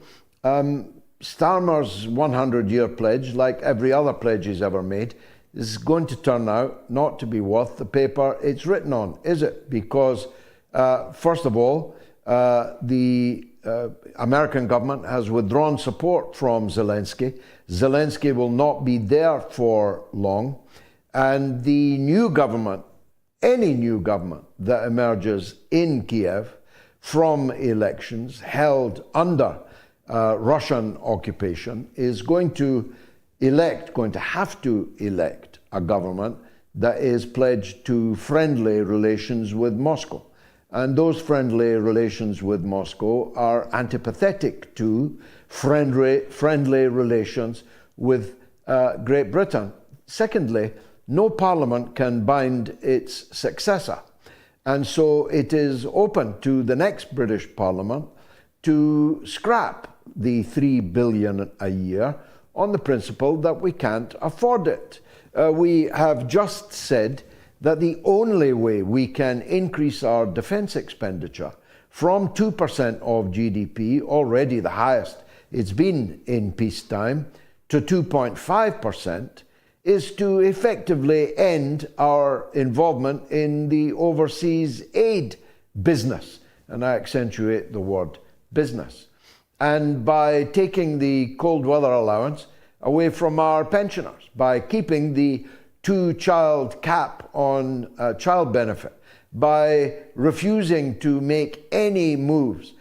Starmer's 100-year pledge, like every other pledge he's ever made, is going to turn out not to be worth the paper it's written on, is it? Because, first of all, the American government has withdrawn support from Zelensky. Zelensky will not be there for long. And the new government, any new government that emerges in Kiev from elections held under Russian occupation is going to have to elect a government that is pledged to friendly relations with Moscow. And those friendly relations with Moscow are antipathetic to friendly relations with Great Britain. Secondly, no parliament can bind its successor. And so it is open to the next British Parliament to scrap the $3 billion a year on the principle that we can't afford it. We have just said that the only way we can increase our defense expenditure from 2% of GDP, already the highest it's been in peacetime, to 2.5%, is to effectively end our involvement in the overseas aid business. And I accentuate the word business. And by taking the cold weather allowance away from our pensioners, by keeping the 2-child cap on child benefit, by refusing to make any moves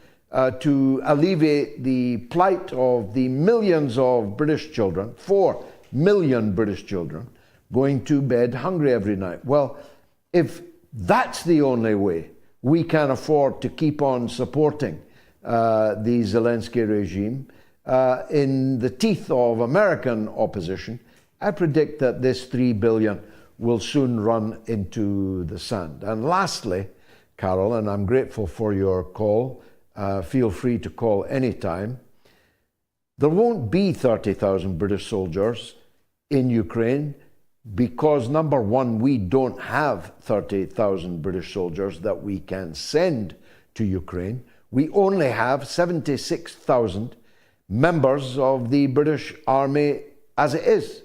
to alleviate the plight of the millions of British children, 4 million British children, going to bed hungry every night. Well, if that's the only way we can afford to keep on supporting the Zelensky regime in the teeth of American opposition, I predict that this $3 billion will soon run into the sand. And lastly, Carol, and I'm grateful for your call, feel free to call anytime, there won't be 30,000 British soldiers in Ukraine because, number one, we don't have 30,000 British soldiers that we can send to Ukraine. We only have 76,000 members of the British Army as it is.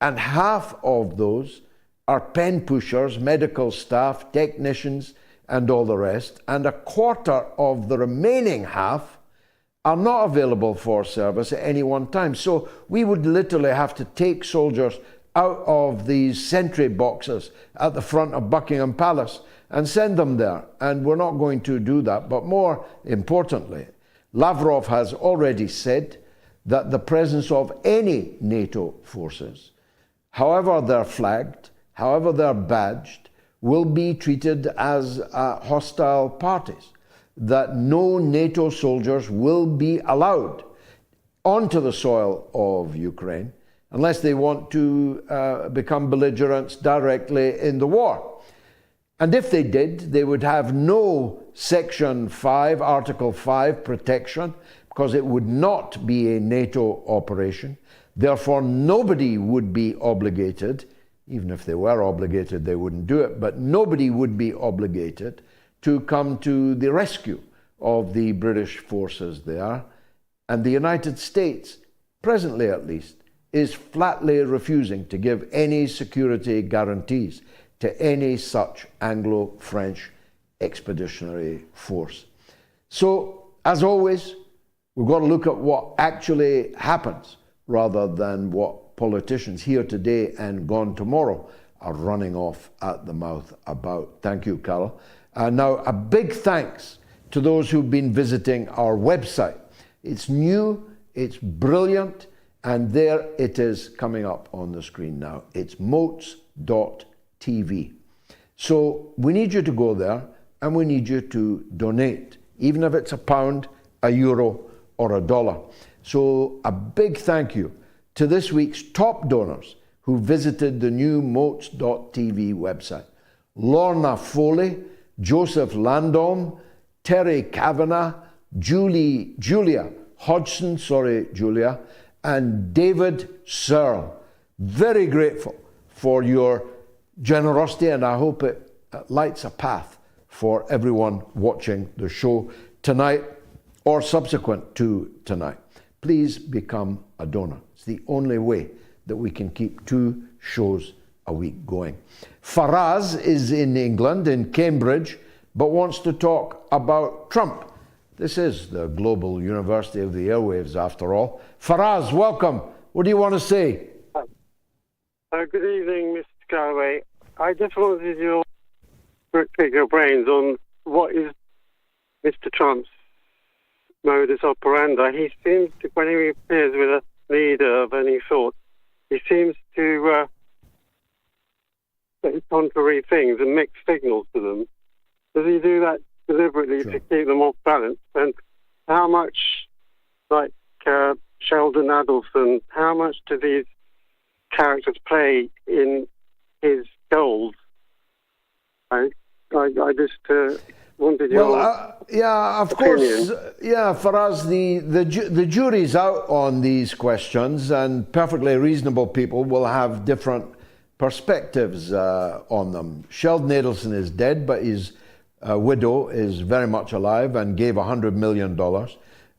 And half of those are pen pushers, medical staff, technicians, and all the rest. And a quarter of the remaining half are not available for service at any one time. So we would literally have to take soldiers out of these sentry boxes at the front of Buckingham Palace and send them there. And we're not going to do that. But more importantly, Lavrov has already said that the presence of any NATO forces, however they're flagged, however they're badged, will be treated as hostile parties, that no NATO soldiers will be allowed onto the soil of Ukraine unless they want to become belligerents directly in the war. And if they did, they would have no Section 5, Article 5 protection, because it would not be a NATO operation. Therefore, nobody would be obligated, even if they were obligated, they wouldn't do it, but nobody would be obligated to come to the rescue of the British forces there. And the United States, presently at least, is flatly refusing to give any security guarantees to any such Anglo-French expeditionary force. So, as always, we've got to look at what actually happens rather than what politicians here today and gone tomorrow are running off at the mouth about. Thank you, Carol. Now, a big thanks to those who've been visiting our website. It's new, it's brilliant, and there it is coming up on the screen now. It's MOATS.tv. So we need you to go there and we need you to donate, even if it's £1, €1, or $1. So a big thank you to this week's top donors who visited the new MOATS.tv website. Lorna Foley, Joseph Landon, Terry Kavanagh, Julia Hodgson, Julia, and David Searle. Very grateful for your generosity, and I hope it lights a path for everyone watching the show tonight or subsequent to tonight. Please become a donor. It's the only way that we can keep 2 shows a week going. Faraz is in England, in Cambridge, but wants to talk about Trump. This is the global university of the airwaves, after all. Faraz, welcome. What do you want to say? Good evening, Mr. Galloway. I just wanted to pick your brains on what is Mr. Trump's modus operandi. He seems to, when he appears with a leader of any sort, he seems to say contrary things and mix signals to them. Does he do that deliberately to keep them off balance? And how much, like Sheldon Adelson, how much do these characters play in his goals? I just wanted your of opinion. course. Yeah, for us, the jury's out on these questions, and perfectly reasonable people will have different perspectives on them. Sheldon Adelson is dead, but his widow is very much alive and gave $100 million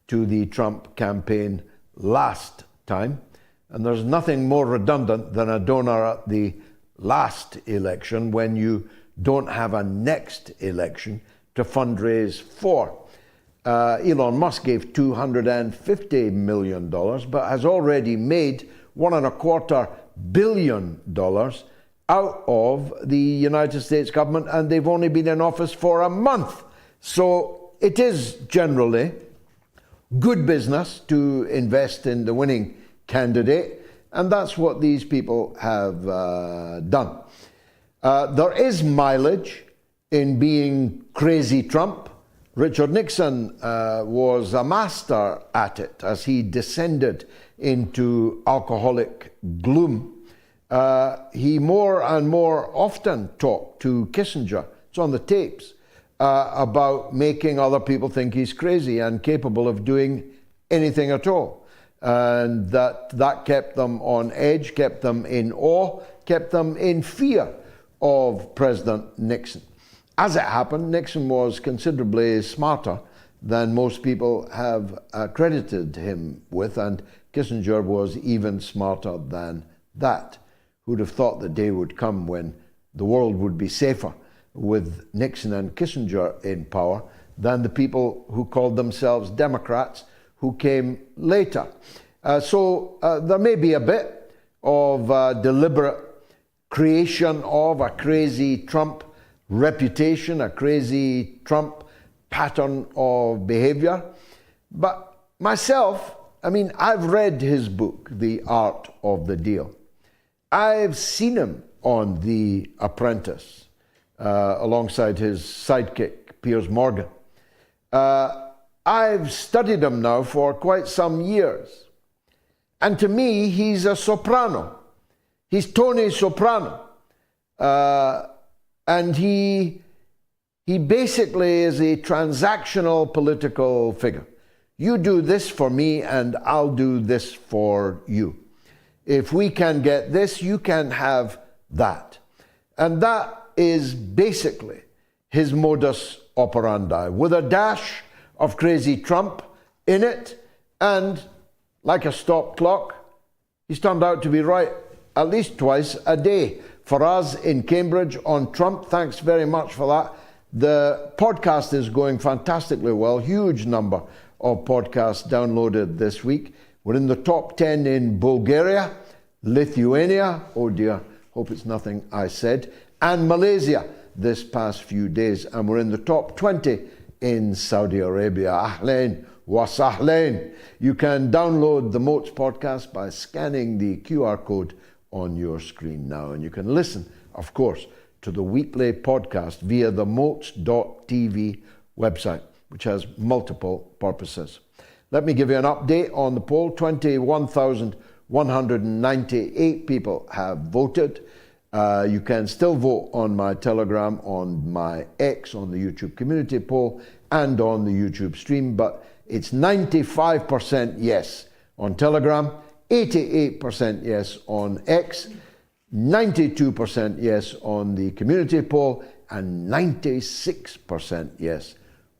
to the Trump campaign last time. And there's nothing more redundant than a donor at the last election when you don't have a next election to fundraise for. Elon Musk gave $250 million, but has already made $1.25 billion out of the United States government, and they've only been in office for a month. So it is generally good business to invest in the winning candidate, and that's what these people have done. There is mileage in being crazy Trump. Richard Nixon was a master at it as he descended into alcoholic gloom. He more and more often talked to Kissinger, it's on the tapes, about making other people think he's crazy and capable of doing anything at all. And that kept them on edge, kept them in awe, kept them in fear of President Nixon. As it happened, Nixon was considerably smarter than most people have credited him with, and Kissinger was even smarter than that. Who'd have thought the day would come when the world would be safer with Nixon and Kissinger in power than the people who called themselves Democrats who came later. So there may be a bit of deliberate creation of a crazy Trump reputation, a crazy Trump pattern of behavior. But myself, I mean, I've read his book, The Art of the Deal. I've seen him on The Apprentice, alongside his sidekick, Piers Morgan. I've studied him now for quite some years. And to me, he's a soprano. He's Tony Soprano. And he basically is a transactional political figure. You do this for me and I'll do this for you. If we can get this, you can have that. And that is basically his modus operandi, with a dash of crazy Trump in it. And like a stop clock, he's turned out to be right at least twice a day. For us in Cambridge on Trump, thanks very much for that. The podcast is going fantastically well. Huge number of podcasts downloaded this week. We're in the top 10 in Bulgaria, Lithuania, oh dear, hope it's nothing I said, and Malaysia this past few days. And we're in the top 20 in Saudi Arabia. Ahlan wa sahlan. You can download the MOATS podcast by scanning the QR code on your screen now. And you can listen, of course, to the weekly podcast via the moats.tv website, which has multiple purposes. Let me give you an update on the poll. 21,198 people have voted. You can still vote on my Telegram, on my X, on the YouTube community poll, and on the YouTube stream, but it's 95% yes on Telegram, 88% yes on X, 92% yes on the community poll, and 96% yes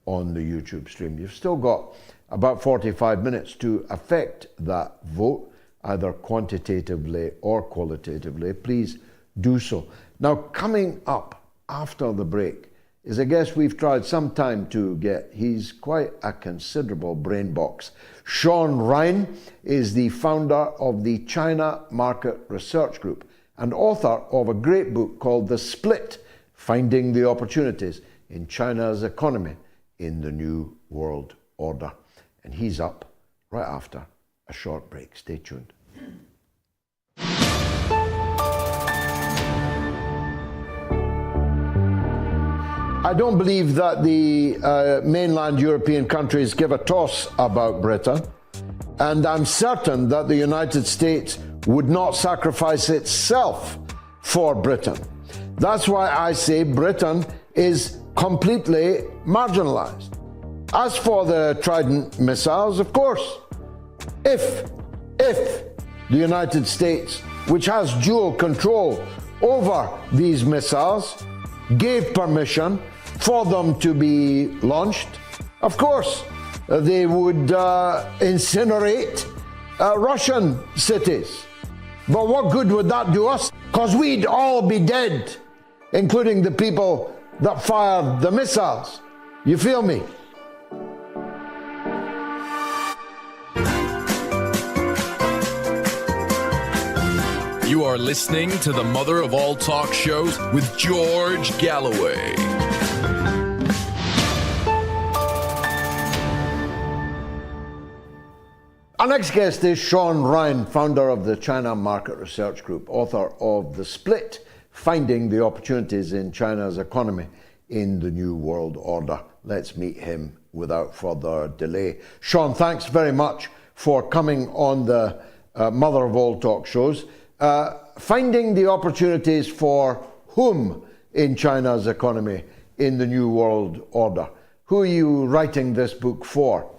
on the YouTube stream. You've still got about 45 minutes to affect that vote, either quantitatively or qualitatively. Please do so. Now, coming up after the break is a guest we've tried some time to get. He's quite a considerable brain box. Shaun Rein is the founder of the China Market Research Group and author of a great book called The Split: Finding the Opportunities in China's Economy in the New World Order. And he's up right after a short break. Stay tuned. I don't believe that the mainland European countries give a toss about Britain, and I'm certain that the United States would not sacrifice itself for Britain. That's why I say Britain is completely marginalized. As for the Trident missiles, of course, if the United States, which has dual control over these missiles, gave permission for them to be launched, of course, they would incinerate Russian cities. But what good would that do us? Because we'd all be dead, including the people that fired the missiles. You feel me? You are listening to the mother of all talk shows with George Galloway. Our next guest is Shaun Rein, founder of the China Market Research Group, author of The Split: Finding the Opportunities in China's Economy in the New World Order. Let's meet him without further delay. Shaun, thanks very much for coming on the mother of all talk shows. Finding the opportunities for whom in China's economy in the New World Order? Who are you writing this book for?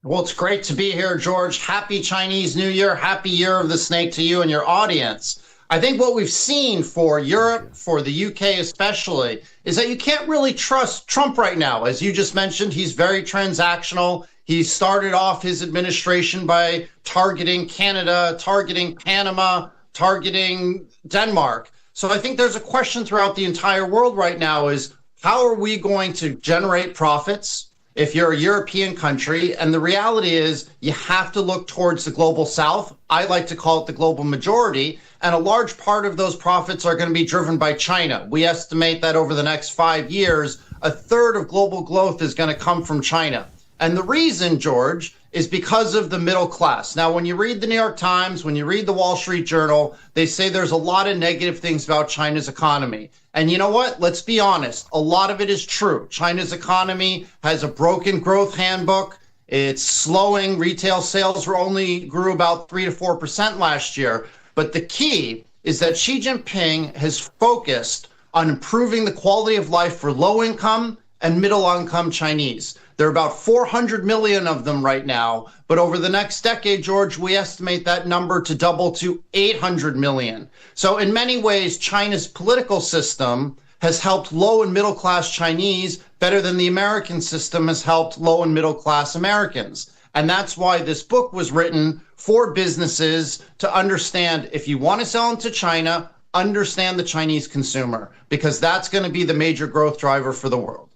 Well, it's great to be here, George. Happy Chinese New Year. Happy Year of the Snake to you and your audience. I think what we've seen for Europe, for the UK especially, is that you can't really trust Trump right now. As you just mentioned, he's very transactional. He started off his administration by targeting Canada, targeting Panama, targeting Denmark. So I think there's a question throughout the entire world right now is, how are we going to generate profits? if you're a European country. And the reality is you have to look towards the global south. I like to call it the global majority. And a large part of those profits are going to be driven by China. We estimate that over the next 5 years, a third of global growth is going to come from China. And the reason, George, is because of the middle class. Now, when you read the New York Times, when you read the Wall Street Journal, they say there's a lot of negative things about China's economy. And you know what? Let's be honest. A lot of it is true. China's economy has a broken growth handbook. It's slowing. Retail sales only grew about 3 to 4% last year. But the key is that Xi Jinping has focused on improving the quality of life for low-income and middle-income Chinese. There are about 400 million of them right now, but over the next decade, George, we estimate that number to double to 800 million. So in many ways, China's political system has helped low and middle class Chinese better than the American system has helped low and middle class Americans. And that's why this book was written for businesses to understand, if you want to sell into China, understand the Chinese consumer, because that's going to be the major growth driver for the world.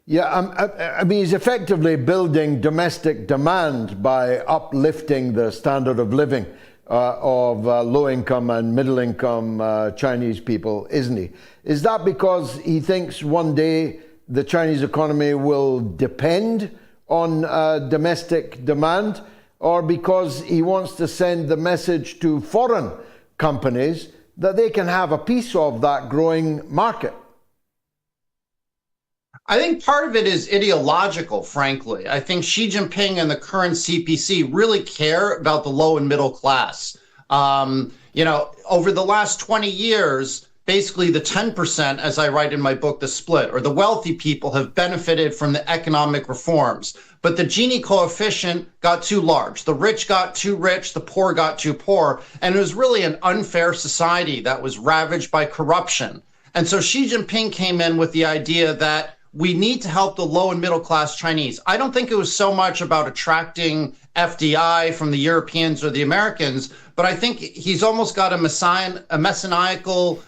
Yeah, I mean, he's effectively building domestic demand by uplifting the standard of living of low-income and middle-income Chinese people, isn't he? Is that because he thinks one day the Chinese economy will depend on domestic demand, or because he wants to send the message to foreign companies that they can have a piece of that growing market? I think part of it is ideological, frankly. I think Xi Jinping and the current CPC really care about the low and middle class. Over the last 20 years, basically the 10%, as I write in my book, The Split, or the wealthy people have benefited from the economic reforms. But the Gini coefficient got too large. The rich got too rich, the poor got too poor. And it was really an unfair society that was ravaged by corruption. And so Xi Jinping came in with the idea that we need to help the low and middle class Chinese. I don't think it was so much about attracting FDI from the Europeans or the Americans, but I think he's almost got a messianical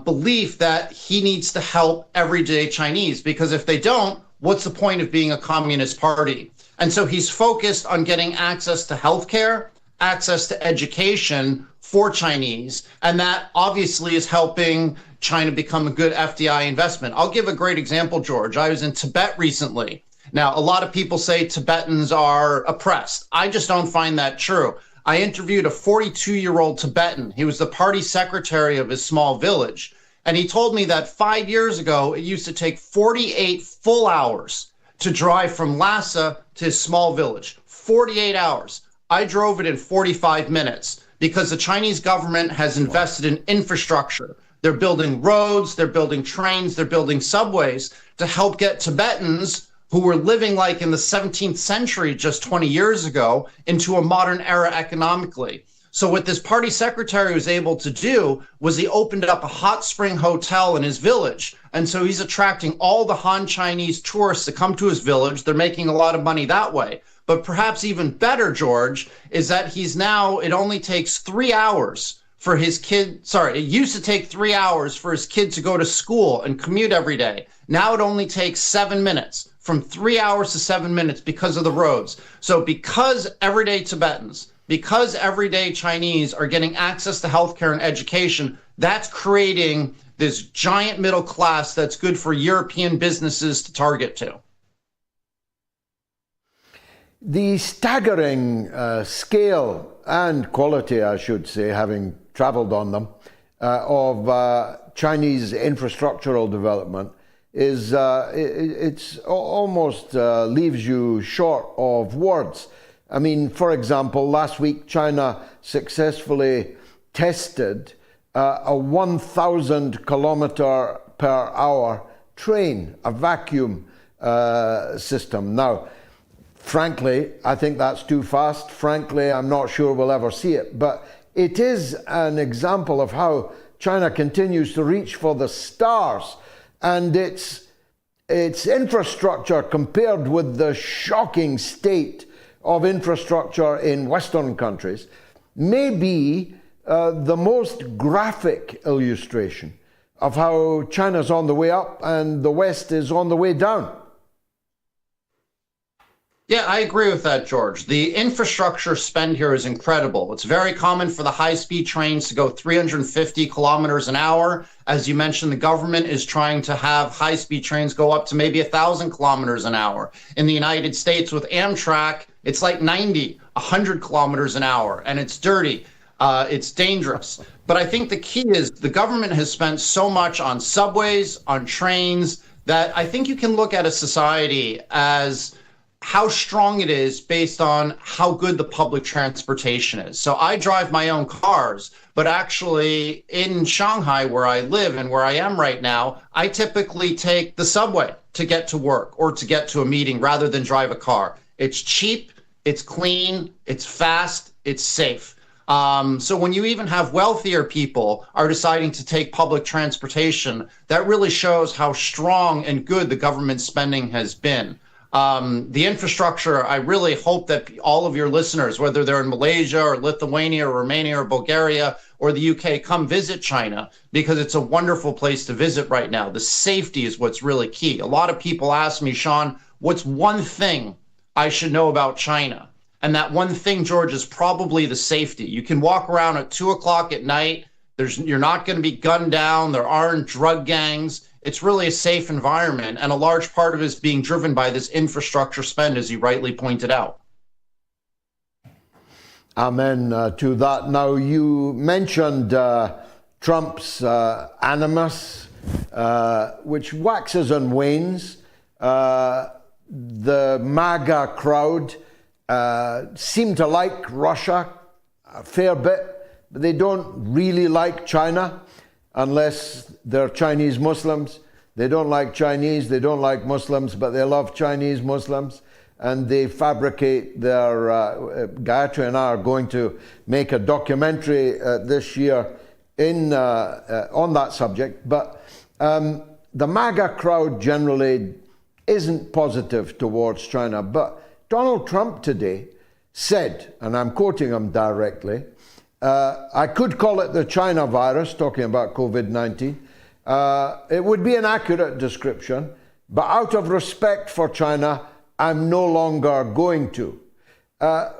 belief that he needs to help everyday Chinese, because if they don't, what's the point of being a communist party? And so he's focused on getting access to healthcare, access to education for Chinese, and that obviously is helping China become a good FDI investment. I'll give a great example, George. I was in Tibet recently. Now, a lot of people say Tibetans are oppressed. I just don't find that true. I interviewed a 42-year-old Tibetan. He was the party secretary of his small village. And he told me that 5 years ago, it used to take 48 full hours to drive from Lhasa to his small village. 48 hours. I drove it in 45 minutes because the Chinese government has invested in infrastructure. They're building roads, they're building trains, they're building subways to help get Tibetans who were living like in the 17th century just 20 years ago into a modern era economically. So what this party secretary was able to do was he opened up a hot spring hotel in his village. And so he's attracting all the Han Chinese tourists to come to his village. They're making a lot of money that way. But perhaps even better, George, is that it only takes 3 hours for his kid. It used to take 3 hours for his kid to go to school and commute every day. Now it only takes 7 minutes, from 3 hours to 7 minutes because of the roads. So because everyday Tibetans, because everyday Chinese are getting access to healthcare and education, that's creating this giant middle class that's good for European businesses to target to. The staggering scale and quality, I should say, having traveled on them, of Chinese infrastructural development is it's almost leaves you short of words. I mean, for example, last week China successfully tested a 1,000 kilometer per hour train, a vacuum system. Now, frankly, I think that's too fast. Frankly, I'm not sure we'll ever see it. But it is an example of how China continues to reach for the stars. And its infrastructure, compared with the shocking state of infrastructure in Western countries, may be the most graphic illustration of how China's on the way up and the West is on the way down. Yeah, I agree with that, George. The infrastructure spend here is incredible. It's very common for the high-speed trains to go 350 kilometers an hour. As you mentioned, the government is trying to have high-speed trains go up to maybe 1,000 kilometers an hour. In the United States with Amtrak, it's like 90, 100 kilometers an hour, and it's dirty. It's dangerous. But I think the key is the government has spent so much on subways, on trains, that I think you can look at a society as how strong it is based on how good the public transportation is. So I drive my own cars, but actually in Shanghai, where I live and where I am right now, I typically take the subway to get to work or to get to a meeting rather than drive a car. It's cheap, it's clean, it's fast, it's safe. So when you even have wealthier people are deciding to take public transportation, that really shows how strong and good the government spending has been. The infrastructure, I really hope that all of your listeners, whether they're in Malaysia or Lithuania or Romania or Bulgaria or the UK, come visit China, because it's a wonderful place to visit right now. The safety is what's really key. A lot of people ask me, Shaun, what's one thing I should know about China? And that one thing, George, is probably the safety. You can walk around at 2 o'clock at night. You're not going to be gunned down. There aren't drug gangs. It's really a safe environment, and a large part of it is being driven by this infrastructure spend, as you rightly pointed out. Amen to that. Now, you mentioned Trump's animus, which waxes and wanes. The MAGA crowd seem to like Russia a fair bit, but they don't really like China. Unless they're Chinese Muslims. They don't like Chinese, they don't like Muslims, but they love Chinese Muslims, and they fabricate their, Gayatri and I are going to make a documentary this year on that subject, but the MAGA crowd generally isn't positive towards China, but Donald Trump today said, and I'm quoting him directly, I could call it the China virus, talking about COVID-19. It would be an accurate description, but out of respect for China, I'm no longer going to.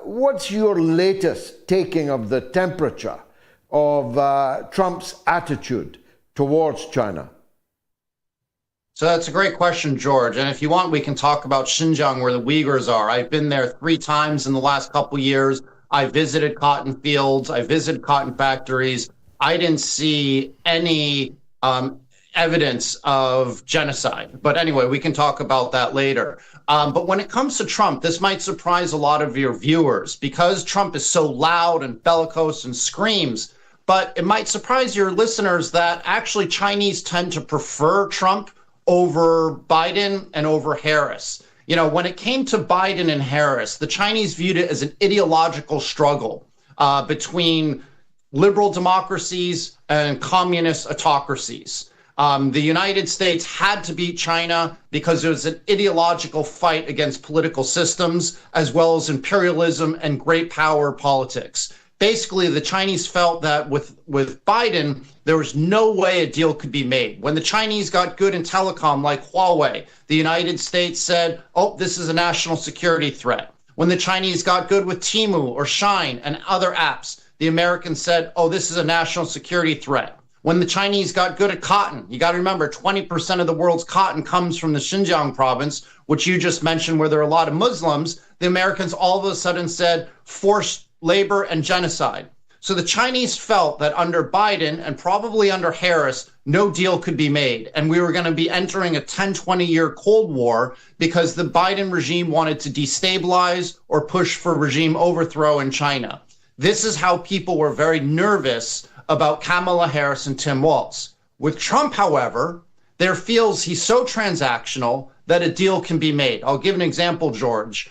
What's your latest taking of the temperature of Trump's attitude towards China? So that's a great question, George. And if you want, we can talk about Xinjiang, where the Uyghurs are. I've been there 3 times in the last couple years. I visited cotton fields. I visited cotton factories. I didn't see any evidence of genocide. But anyway, we can talk about that later. But when it comes to Trump, this might surprise a lot of your viewers because Trump is so loud and bellicose and screams. But it might surprise your listeners that actually Chinese tend to prefer Trump over Biden and over Harris. You know, when it came to Biden and Harris, the Chinese viewed it as an ideological struggle between liberal democracies and communist autocracies. The United States had to beat China because it was an ideological fight against political systems, as well as imperialism and great power politics. Basically, the Chinese felt that with Biden, there was no way a deal could be made. When the Chinese got good in telecom like Huawei, the United States said, oh, this is a national security threat. When the Chinese got good with Temu or Shine and other apps, the Americans said, oh, this is a national security threat. When the Chinese got good at cotton, you got to remember 20% of the world's cotton comes from the Xinjiang province, which you just mentioned, where there are a lot of Muslims. The Americans all of a sudden said forced labor and genocide. So the Chinese felt that under Biden and probably under Harris, no deal could be made. And we were going to be entering a 10, 20-year Cold War because the Biden regime wanted to destabilize or push for regime overthrow in China. This is how people were very nervous about Kamala Harris and Tim Walz. With Trump, however, there feels he's so transactional that a deal can be made. I'll give an example, George.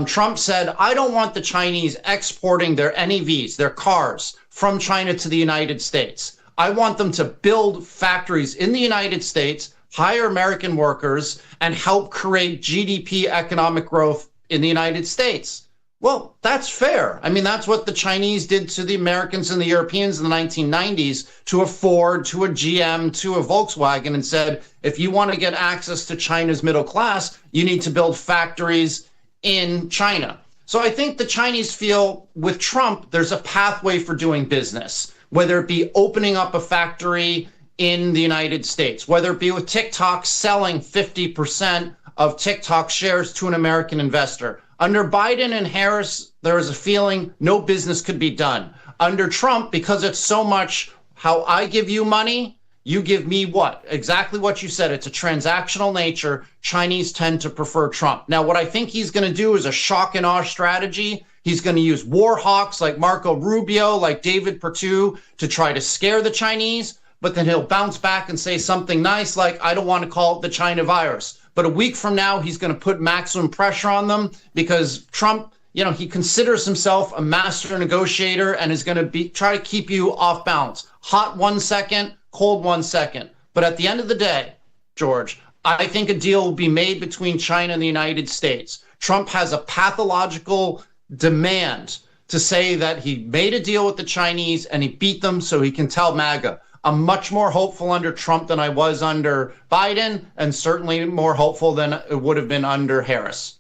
Trump said, I don't want the Chinese exporting their NEVs, their cars, from China to the United States. I want them to build factories in the United States, hire American workers, and help create GDP economic growth in the United States. Well, that's fair. I mean, that's what the Chinese did to the Americans and the Europeans in the 1990s, to a Ford, to a GM, to a Volkswagen, and said, if you want to get access to China's middle class, you need to build factories in China. So I think the Chinese feel with Trump, there's a pathway for doing business, whether it be opening up a factory in the United States, whether it be with TikTok selling 50% of TikTok shares to an American investor. Under Biden and Harris, there was a feeling no business could be done. Under Trump, because it's so much how I give you money, you give me what? Exactly what you said. It's a transactional nature. Chinese tend to prefer Trump. Now, what I think he's going to do is a shock and awe strategy. He's going to use war hawks like Marco Rubio, like David Perdue, to try to scare the Chinese, but then he'll bounce back and say something nice like, I don't want to call it the China virus. But a week from now, he's going to put maximum pressure on them because Trump, he considers himself a master negotiator and is going to try to keep you off balance. Hot 1 second, cold 1 second. But at the end of the day, George, I think a deal will be made between China and the United States. Trump has a pathological demand to say that he made a deal with the Chinese and he beat them so he can tell MAGA. I'm much more hopeful under Trump than I was under Biden, and certainly more hopeful than it would have been under Harris.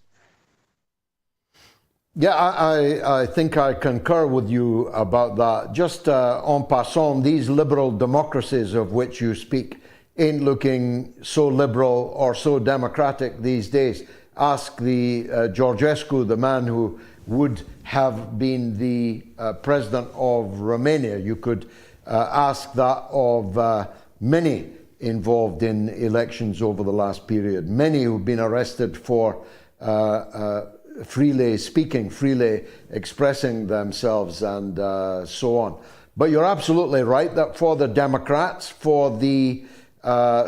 Yeah, I think I concur with you about that. Just en passant, these liberal democracies of which you speak ain't looking so liberal or so democratic these days. Ask the Georgescu, the man who would have been the president of Romania. You could ask that of many involved in elections over the last period. Many who've been arrested for freely speaking, freely expressing themselves, and so on. But you're absolutely right that for the Democrats, for the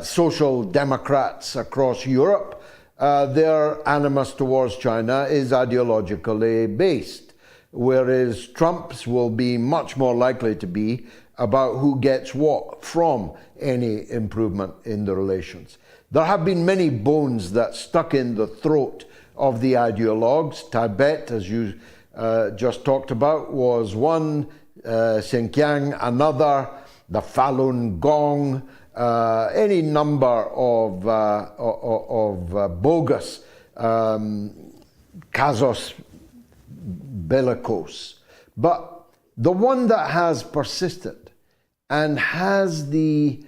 social democrats across Europe, their animus towards China is ideologically based, whereas Trump's will be much more likely to be about who gets what from any improvement in the relations. There have been many bones that stuck in the throat of the ideologues. Tibet, as you just talked about, was one, Xinjiang another, the Falun Gong, any number of bogus casus bellicose. But the one that has persisted and has the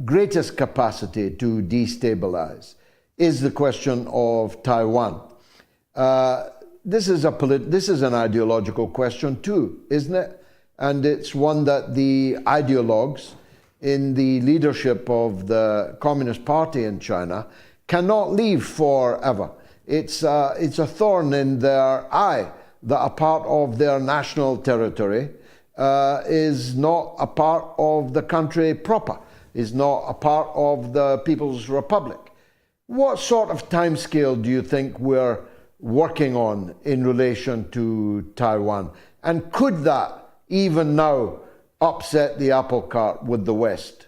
greatest capacity to destabilize is the question of Taiwan. This is an ideological question too, isn't it? And it's one that the ideologues in the leadership of the Communist Party in China cannot leave forever. It's a thorn in their eye that a part of their national territory is not a part of the country proper, is not a part of the People's Republic. What sort of timescale do you think we're working on in relation to Taiwan? And could that even now upset the apple cart with the West?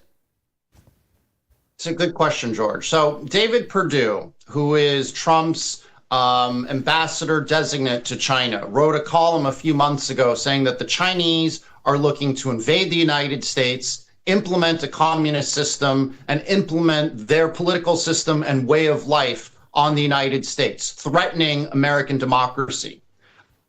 It's a good question, George. So David Perdue, who is Trump's ambassador designate to China, wrote a column a few months ago saying that the Chinese are looking to invade the United States, implement a communist system, and implement their political system and way of life on the United States, threatening American democracy.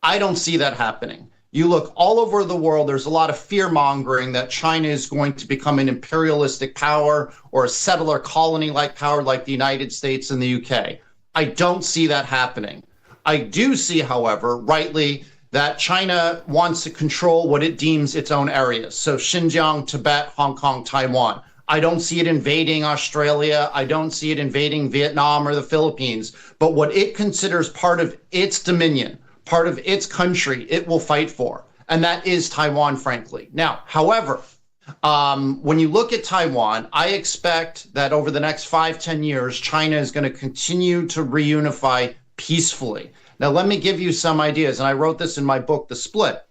I don't see that happening. You look all over the world, there's a lot of fear-mongering that China is going to become an imperialistic power or a settler colony-like power like the United States and the UK. I don't see that happening. I do see, however, rightly, that China wants to control what it deems its own areas. So Xinjiang, Tibet, Hong Kong, Taiwan. I don't see it invading Australia. I don't see it invading Vietnam or the Philippines. But what it considers part of its dominion, part of its country, it will fight for. And that is Taiwan, frankly. Now, however, when you look at Taiwan, I expect that over the next 5-10 years, China is going to continue to reunify peacefully. Now, let me give you some ideas. And I wrote this in my book, The Split.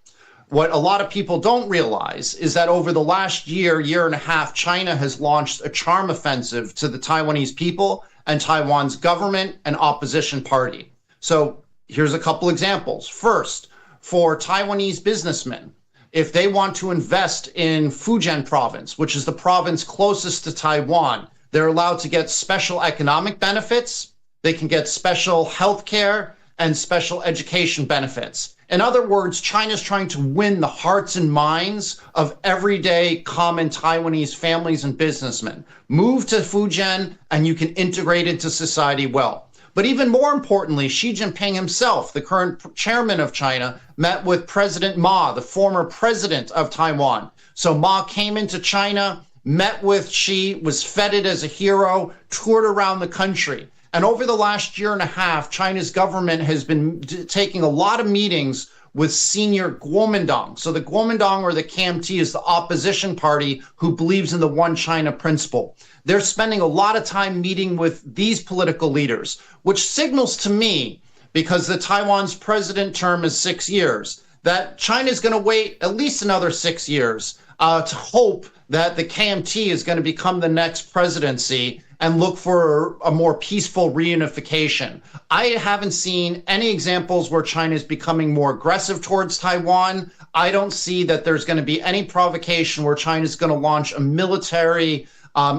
What a lot of people don't realize is that over the last year and a half, China has launched a charm offensive to the Taiwanese people and Taiwan's government and opposition party. So Here's a couple examples. First, for Taiwanese businessmen, if they want to invest in Fujian province, which is the province closest to Taiwan, they're allowed to get special economic benefits. They can get special health care and special education benefits. In other words, China's trying to win the hearts and minds of everyday common Taiwanese families and businessmen. Move to Fujian and you can integrate into society well. But even more importantly, Xi Jinping himself, the current chairman of China, met with President Ma, the former president of Taiwan. So Ma came into China, met with Xi, was feted as a hero, toured around the country. And over the last year and a half, China's government has been taking a lot of meetings with senior Kuomintang. So the Kuomintang, or the KMT, is the opposition party who believes in the one China principle. They're spending a lot of time meeting with these political leaders, which signals to me, because the Taiwan's president term is 6 years, that China is going to wait at least another 6 years to hope that the KMT is going to become the next presidency and look for a more peaceful reunification. I haven't seen any examples where China is becoming more aggressive towards Taiwan. I don't see that there's going to be any provocation where China is going to launch a military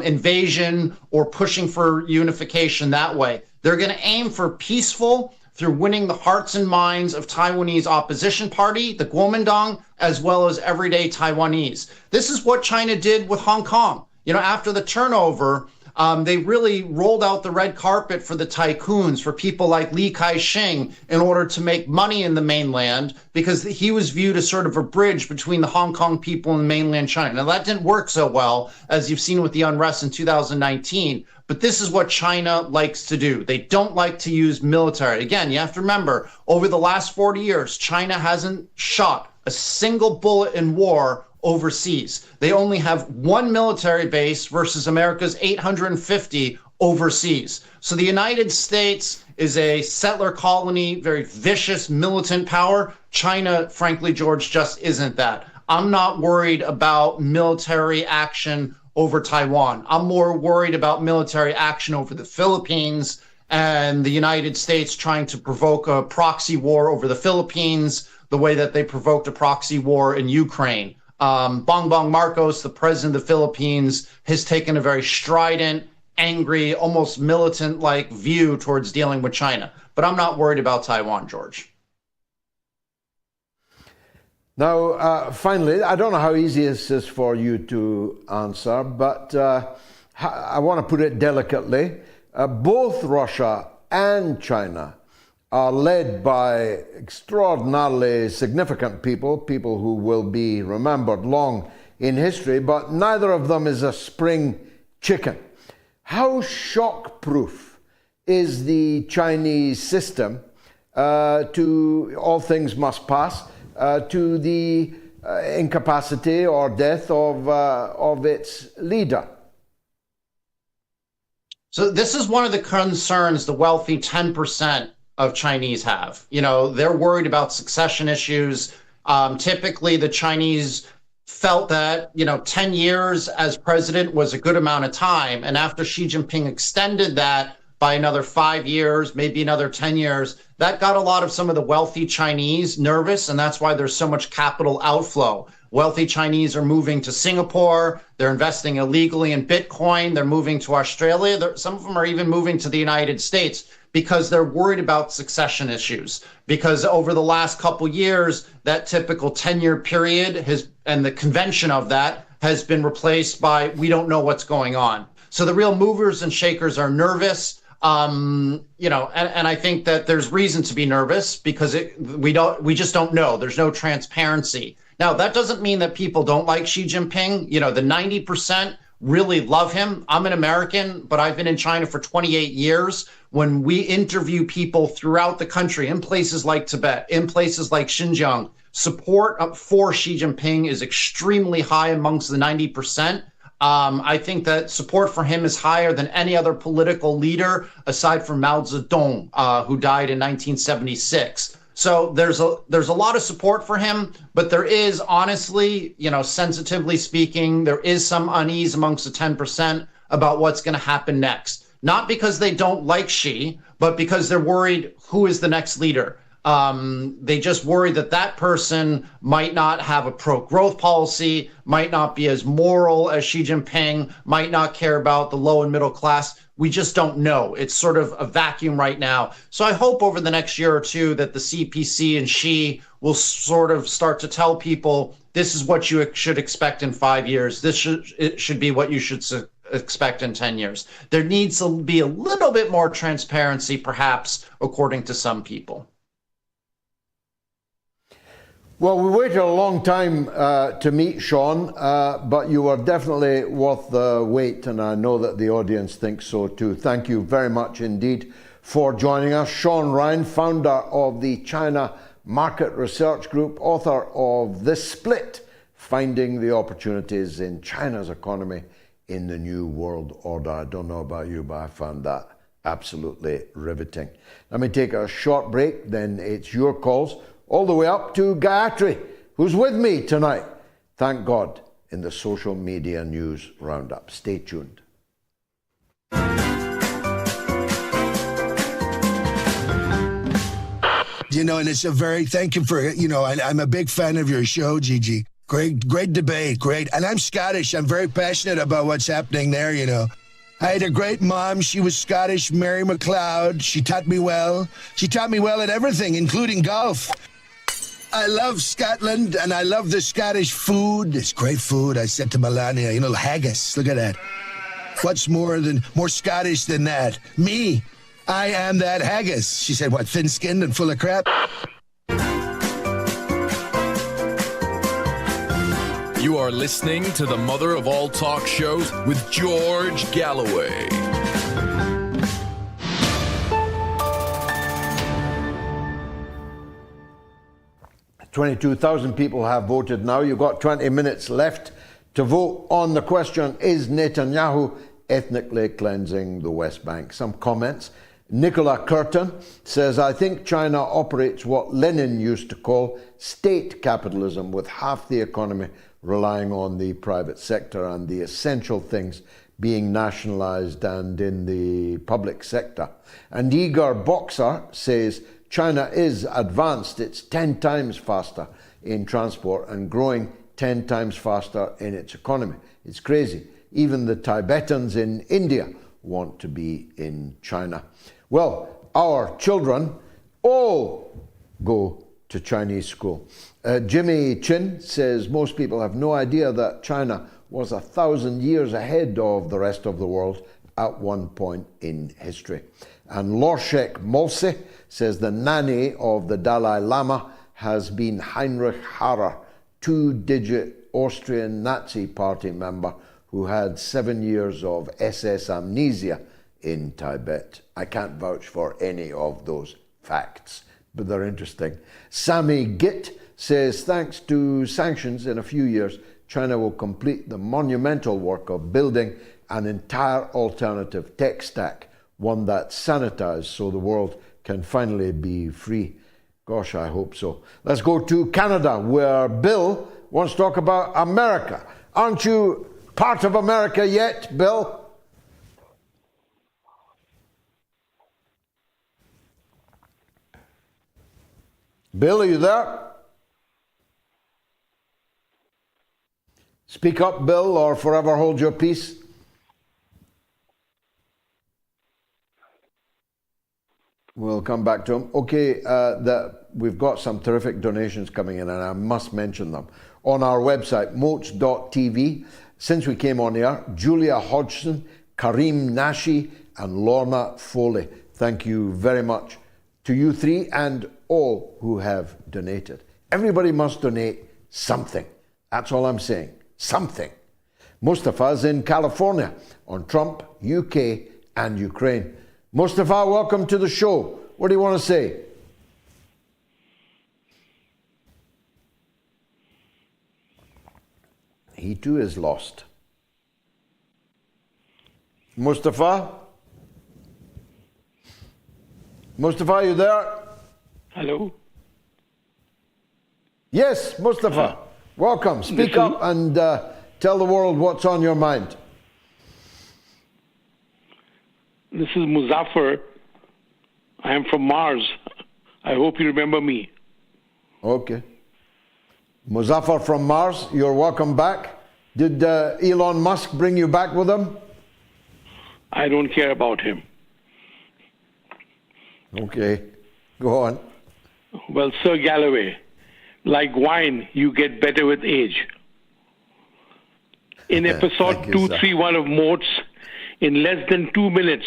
invasion or pushing for unification that way. They're going to aim for peaceful through winning the hearts and minds of Taiwanese opposition party, the Kuomintang, as well as everyday Taiwanese. This is what China did with Hong Kong. You know, after the turnover, they really rolled out the red carpet for the tycoons, for people like Li Ka-shing, in order to make money in the mainland, because he was viewed as sort of a bridge between the Hong Kong people and mainland China. Now, that didn't work so well, as you've seen with the unrest in 2019, but this is what China likes to do. They don't like to use military. Again, you have to remember, over the last 40 years, China hasn't shot a single bullet in war overseas. They only have one military base versus America's 850 overseas. So the United States is a settler colony, very vicious militant power. China, frankly, George, just isn't that. I'm not worried about military action over Taiwan. I'm more worried about military action over the Philippines and the United States trying to provoke a proxy war over the Philippines the way that they provoked a proxy war in Ukraine. Bongbong Marcos, the president of the Philippines, has taken a very strident, angry, almost militant-like view towards dealing with China. But I'm not worried about Taiwan, George. Now, finally, I don't know how easy this is for you to answer, but I want to put it delicately. Both Russia and China are led by extraordinarily significant people, people who will be remembered long in history, but neither of them is a spring chicken. How shock-proof is the Chinese system to all things must pass, to the incapacity or death of its leader? So this is one of the concerns the wealthy 10% of Chinese have. You know, they're worried about succession issues. Typically, the Chinese felt that, 10 years as president was a good amount of time. And after Xi Jinping extended that by another 5 years, maybe another 10 years, that got a lot of some of the wealthy Chinese nervous. And that's why there's so much capital outflow. Wealthy Chinese are moving to Singapore. They're investing illegally in Bitcoin. They're moving to Australia. Some of them are even moving to the United States because they're worried about succession issues. Because over the last couple years, that typical 10-year period and the convention of that has been replaced by, we don't know what's going on. So the real movers and shakers are nervous. And I think that there's reason to be nervous because we just don't know. There's no transparency. Now, that doesn't mean that people don't like Xi Jinping. The 90% really love him. I'm an American, but I've been in China for 28 years. When we interview people throughout the country, in places like Tibet, in places like Xinjiang, support for Xi Jinping is extremely high amongst the 90%. I think that support for him is higher than any other political leader aside from Mao Zedong, who died in 1976. So there's a lot of support for him, but there is honestly, sensitively speaking, there is some unease amongst the 10% about what's going to happen next. not because they don't like Xi, but because they're worried who is the next leader. They just worry that that person might not have a pro-growth policy, might not be as moral as Xi Jinping, might not care about the low and middle class. We just don't know. It's sort of a vacuum right now. So I hope over the next year or two that the CPC and Xi will sort of start to tell people, this is what you should expect in 5 years. It should be what you should expect in 10 years. There needs to be a little bit more transparency, perhaps, according to some people. Well, we waited a long time to meet Shaun, but you are definitely worth the wait, and I know that the audience thinks so too. Thank you very much indeed for joining us. Shaun Rein, founder of the China Market Research Group, author of The Split, Finding the Opportunities in China's Economy in the New World Order. I don't know about you, but I found that absolutely riveting. Let me take a short break, then it's your calls, all the way up to Gayatri, who's with me tonight, thank God, in the social media news roundup. Stay tuned. You know, and it's a very, thank you for, you know, I'm a big fan of your show, Gigi. Great debate, great. And I'm Scottish. I'm very passionate about what's happening there, you know. I had a great mom. She was Scottish, Mary McLeod. She taught me well. She taught me well at everything, including golf. I love Scotland, and I love the Scottish food. It's great food. I said to Melania, you know, haggis, look at that. What's more Scottish than that? Me. I am that haggis. She said, what, thin-skinned and full of crap? You are listening to the mother of all talk shows with George Galloway. 22,000 people have voted now. You've got 20 minutes left to vote on the question, is Netanyahu ethnically cleansing the West Bank? Some comments. Nicola Curtin says, I think China operates what Lenin used to call state capitalism, with half the economy relying on the private sector and the essential things being nationalized and in the public sector. And Igor Boxer says, China is advanced. It's 10 times faster in transport and growing 10 times faster in its economy. It's crazy. Even the Tibetans in India want to be in China. Well, our children all go to Chinese school. Jimmy Chin says most people have no idea that China was 1,000 years ahead of the rest of the world at one point in history. And Lorshek Molse says the nanny of the Dalai Lama has been Heinrich Harrer, 2-digit Austrian Nazi Party member who had 7 years of SS amnesia in Tibet. I can't vouch for any of those facts, but they're interesting. Sammy Gitt says thanks to sanctions, in a few years, China will complete the monumental work of building an entire alternative tech stack, one that's sanitized so the world can finally be free. Gosh, I hope so. Let's go to Canada, where Bill wants to talk about America. Aren't you part of America yet, Bill? Bill, are you there? Speak up, Bill, or forever hold your peace. We'll come back to him. Okay, we've got some terrific donations coming in, and I must mention them. On our website, MOATS.tv, since we came on air, Julia Hodgson, Kareem Nashi, and Lorna Foley. Thank you very much to you three and all who have donated. Everybody must donate something. That's all I'm saying. Something. Mustafa's in California on Trump, UK, and Ukraine. Mustafa, welcome to the show. What do you want to say? He too is lost. Mustafa? Mustafa, are you there? Hello? Yes, Mustafa. Welcome. Speak up and tell the world what's on your mind. This is Muzaffar. I am from Mars. I hope you remember me. Okay. Muzaffar from Mars, you're welcome back. Did Elon Musk bring you back with him? I don't care about him. Okay, go on. Well, Sir Galloway, like wine, you get better with age. In episode 231 of MOATS, in less than 2 minutes,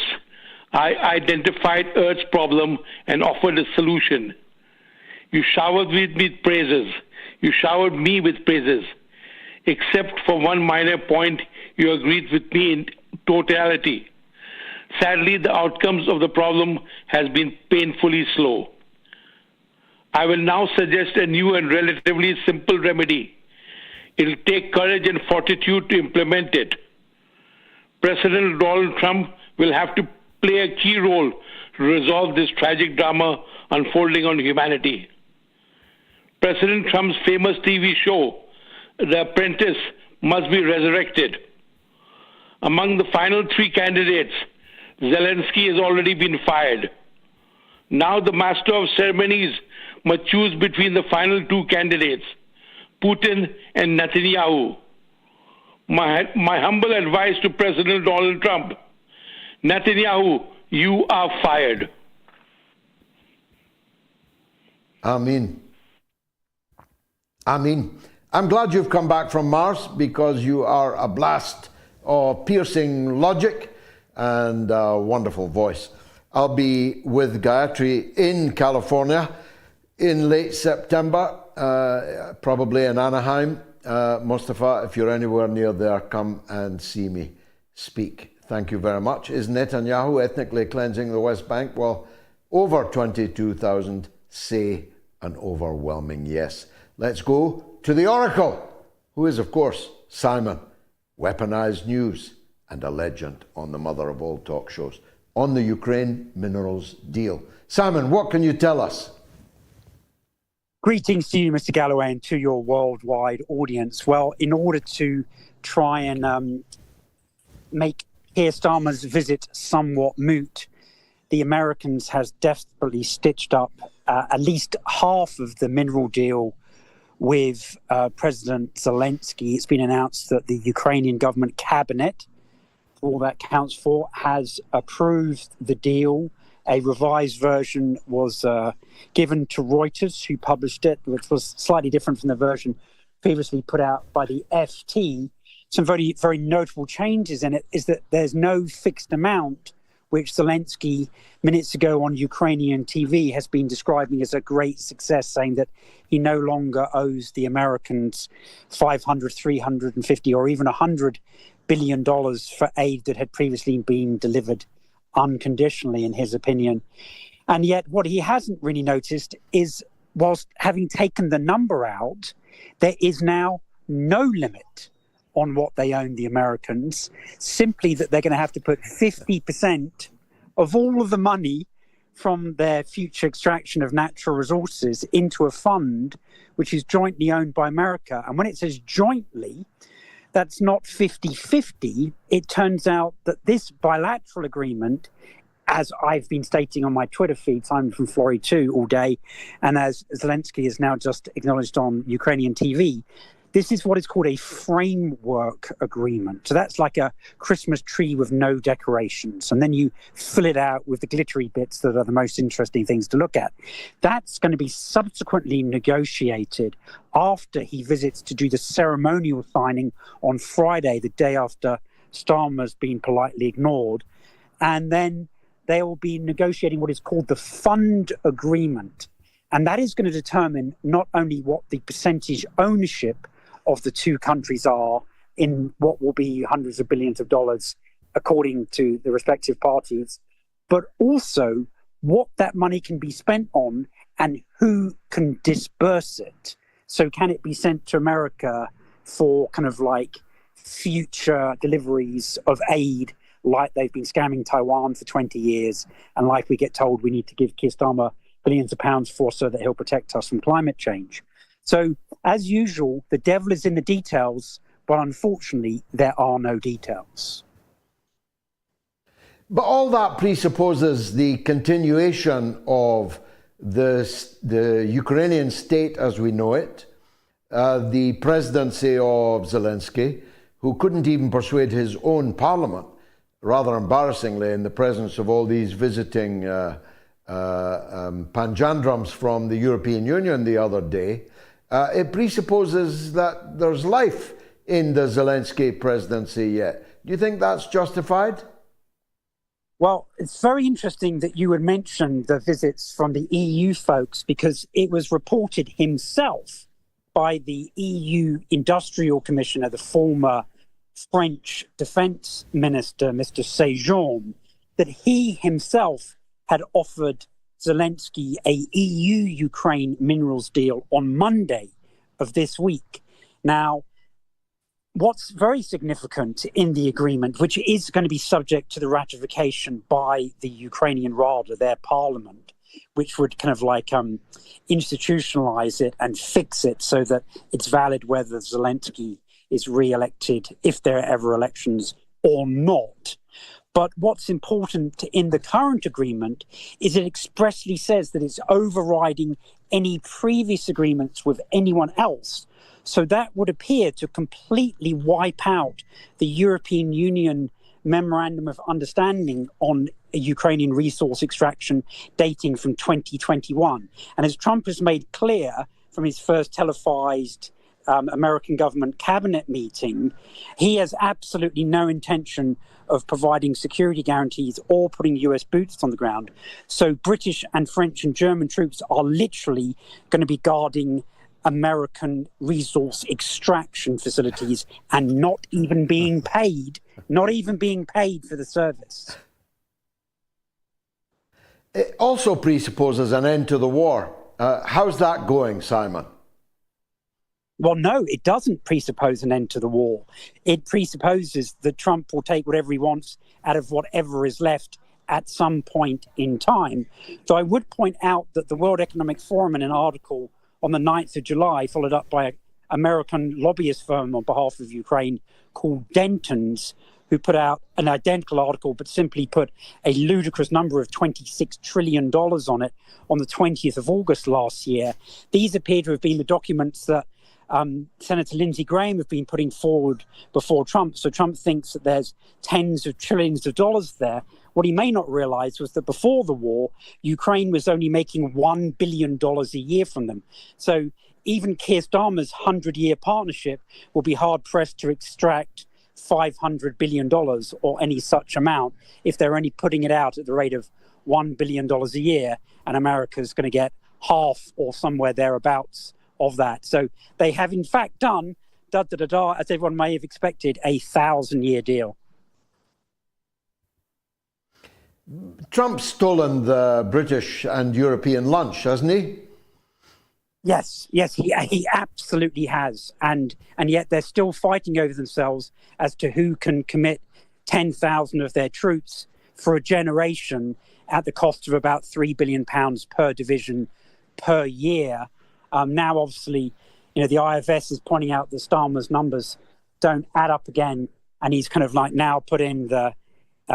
I identified Earth's problem and offered a solution. You showered me with praises. You showered me with praises. Except for one minor point, you agreed with me in totality. Sadly, the outcomes of the problem has been painfully slow. I will now suggest a new and relatively simple remedy. It'll take courage and fortitude to implement it. President Donald Trump will have to play a key role to resolve this tragic drama unfolding on humanity. President Trump's famous TV show, The Apprentice, must be resurrected. Among the final 3 candidates, Zelensky has already been fired. Now the master of ceremonies must choose between the final 2 candidates, Putin and Netanyahu. My humble advice to President Donald Trump, Netanyahu, you are fired. Amen. Amen. I'm glad you've come back from Mars because you are a blast of piercing logic and a wonderful voice. I'll be with Gayatri in California in late September, probably in Anaheim. Mustafa, if you're anywhere near there, come and see me speak. Thank you very much. Is Netanyahu ethnically cleansing the West Bank? Well, over 22,000 say an overwhelming yes. Let's go to the Oracle, who is, of course, Simon, weaponized news and a legend on the mother of all talk shows, on the Ukraine minerals deal. Simon, what can you tell us? Greetings to you, Mr. Galloway, and to your worldwide audience. Well, in order to try and make Keir Starmer's visit somewhat moot, the Americans has desperately stitched up at least half of the mineral deal with President Zelensky. It's been announced that the Ukrainian government cabinet, all that counts for, has approved the deal. A revised version was given to Reuters, who published it, which was slightly different from the version previously put out by the FT. Some very, very notable changes in it is that there's no fixed amount, which Zelensky, minutes ago on Ukrainian TV, has been describing as a great success, saying that he no longer owes the Americans $500, $350, or even $100 billion for aid that had previously been delivered unconditionally, in his opinion. And yet what he hasn't really noticed is, whilst having taken the number out, there is now no limit on what they own the Americans, simply that they're going to have to put 50% of all of the money from their future extraction of natural resources into a fund which is jointly owned by America. And when it says jointly, that's not 50-50. It turns out that this bilateral agreement, as I've been stating on my Twitter feed, I'm from Florida too, all day, and as Zelensky has now just acknowledged on Ukrainian TV, this is what is called a framework agreement. So that's like a Christmas tree with no decorations. And then you fill it out with the glittery bits that are the most interesting things to look at. That's going to be subsequently negotiated after he visits to do the ceremonial signing on Friday, the day after Starmer's been politely ignored. And then they will be negotiating what is called the fund agreement. And that is going to determine not only what the percentage ownership of the two countries are in what will be hundreds of billions of dollars, according to the respective parties, but also what that money can be spent on and who can disperse it. So can it be sent to America for kind of like future deliveries of aid, like they've been scamming Taiwan for 20 years, and like we get told we need to give Keir Starmer billions of pounds for, so that he'll protect us from climate change. So, as usual, the devil is in the details, but unfortunately, there are no details. But all that presupposes the continuation of the Ukrainian state as we know it, the presidency of Zelensky, who couldn't even persuade his own parliament, rather embarrassingly, in the presence of all these visiting panjandrums from the European Union the other day. It presupposes that there's life in the Zelensky presidency yet. Do you think that's justified? Well, it's very interesting that you would mention the visits from the EU folks, because it was reported himself by the EU Industrial Commissioner, the former French Defense Minister, Mr. Sejourne, that he himself had offered Zelensky a EU-Ukraine minerals deal on Monday of this week. Now, what's very significant in the agreement, which is going to be subject to the ratification by the Ukrainian Rada, their parliament, which would kind of like institutionalize it and fix it so that it's valid whether Zelensky is re-elected, if there are ever elections or not. But what's important in the current agreement is it expressly says that it's overriding any previous agreements with anyone else. So that would appear to completely wipe out the European Union Memorandum of Understanding on Ukrainian resource extraction dating from 2021. And as Trump has made clear from his first televised American government cabinet meeting, he has absolutely no intention of providing security guarantees or putting US boots on the ground. So British and French and German troops are literally going to be guarding American resource extraction facilities and not even being paid for the service. It also presupposes an end to the war. How's that going, Simon? Well, no, it doesn't presuppose an end to the war. It presupposes that Trump will take whatever he wants out of whatever is left at some point in time. So I would point out that the World Economic Forum, in an article on the 9th of July, followed up by an American lobbyist firm on behalf of Ukraine called Denton's, who put out an identical article, but simply put a ludicrous number of $26 trillion on it on the 20th of August last year. These appear to have been the documents that Senator Lindsey Graham have been putting forward before Trump. So Trump thinks that there's tens of trillions of dollars there. What he may not realize was that before the war, Ukraine was only making $1 billion a year from them. So even Keir Starmer's 100-year partnership will be hard-pressed to extract $500 billion or any such amount if they're only putting it out at the rate of $1 billion a year, and America's going to get half or somewhere thereabouts of that. So they have in fact done, as everyone may have expected, a 1,000-year deal. Trump's stolen the British and European lunch, hasn't he? Yes, he absolutely has. And yet they're still fighting over themselves as to who can commit 10,000 of their troops for a generation at the cost of about £3 billion per division per year. Now, obviously, the IFS is pointing out that Starmer's numbers don't add up again. And he's kind of like now put in the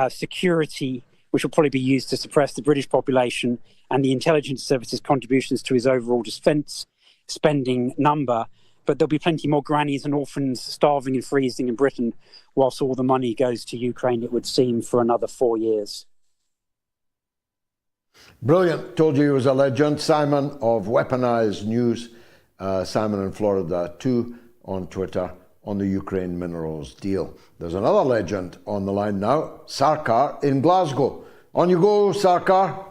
security, which will probably be used to suppress the British population, and the intelligence services contributions to his overall defence spending number. But there'll be plenty more grannies and orphans starving and freezing in Britain whilst all the money goes to Ukraine, it would seem, for another 4 years. Brilliant. Told you he was a legend. Simon of Weaponized News. Simon in Florida, 2 on Twitter on the Ukraine minerals deal. There's another legend on the line now, Sarkar in Glasgow. On you go, Sarkar.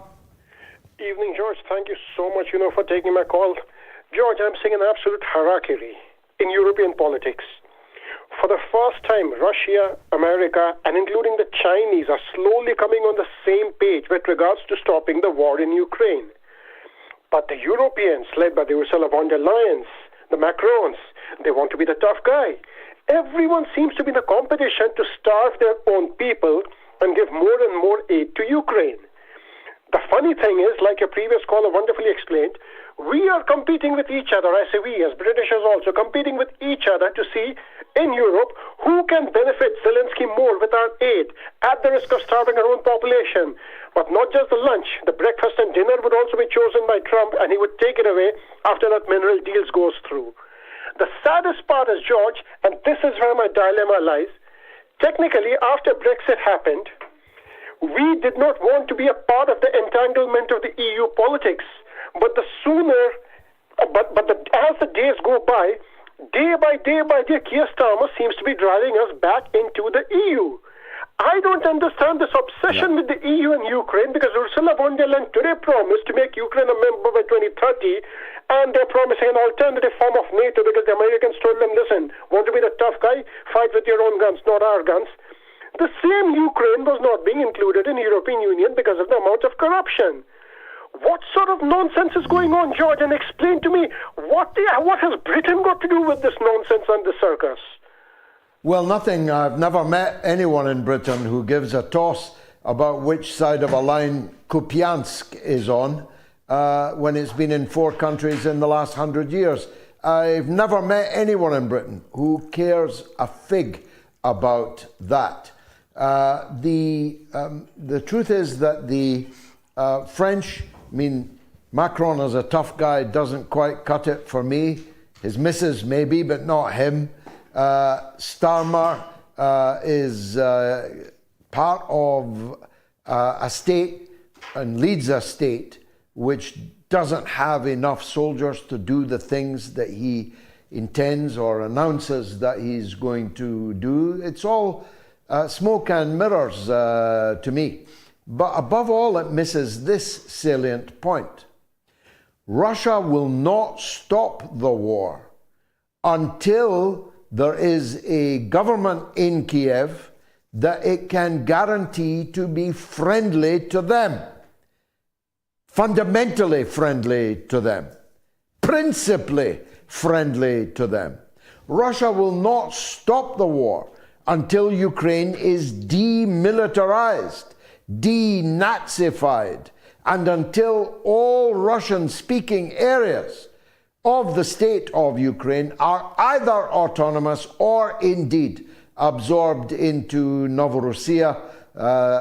Evening, George. Thank you so much, for taking my call. George, I'm seeing an absolute harakiri in European politics. For the first time, Russia, America, and including the Chinese are slowly coming on the same page with regards to stopping the war in Ukraine. But the Europeans, led by the Ursula von der Leyen, the Macrons, they want to be the tough guy. Everyone seems to be in the competition to starve their own people and give more and more aid to Ukraine. The funny thing is, like your previous caller wonderfully explained, we are competing with each other. I say we as Britishers also competing with each other to see in Europe who can benefit Zelensky more with our aid at the risk of starving our own population. But not just the lunch, the breakfast and dinner would also be chosen by Trump, and he would take it away after that mineral deals goes through. The saddest part is, George, and this is where my dilemma lies, technically after Brexit happened, we did not want to be a part of the entanglement of the EU politics. But as the days go by, day by day, Keir Starmer seems to be driving us back into the EU. I don't understand this obsession with the EU and Ukraine, because Ursula von der Leyen today promised to make Ukraine a member by 2030, and they're promising an alternative form of NATO because the Americans told them, listen, want to be the tough guy? Fight with your own guns, not our guns. The same Ukraine was not being included in the European Union because of the amount of corruption. What sort of nonsense is going on, George? And explain to me, what has Britain got to do with this nonsense and this circus? Well, nothing. I've never met anyone in Britain who gives a toss about which side of a line Kupiansk is on when it's been in 4 countries in the last 100 years. I've never met anyone in Britain who cares a fig about that. The truth is that the French, I mean, Macron is a tough guy, doesn't quite cut it for me. His missus maybe, but not him. Starmer is part of a state and leads a state which doesn't have enough soldiers to do the things that he intends or announces that he's going to do. It's all smoke and mirrors to me. But above all, it misses this salient point. Russia will not stop the war until there is a government in Kiev that it can guarantee to be friendly to them, fundamentally friendly to them, principally friendly to them. Russia will not stop the war until Ukraine is demilitarized, denazified, and until all Russian-speaking areas of the state of Ukraine are either autonomous or indeed absorbed into Novorossiya,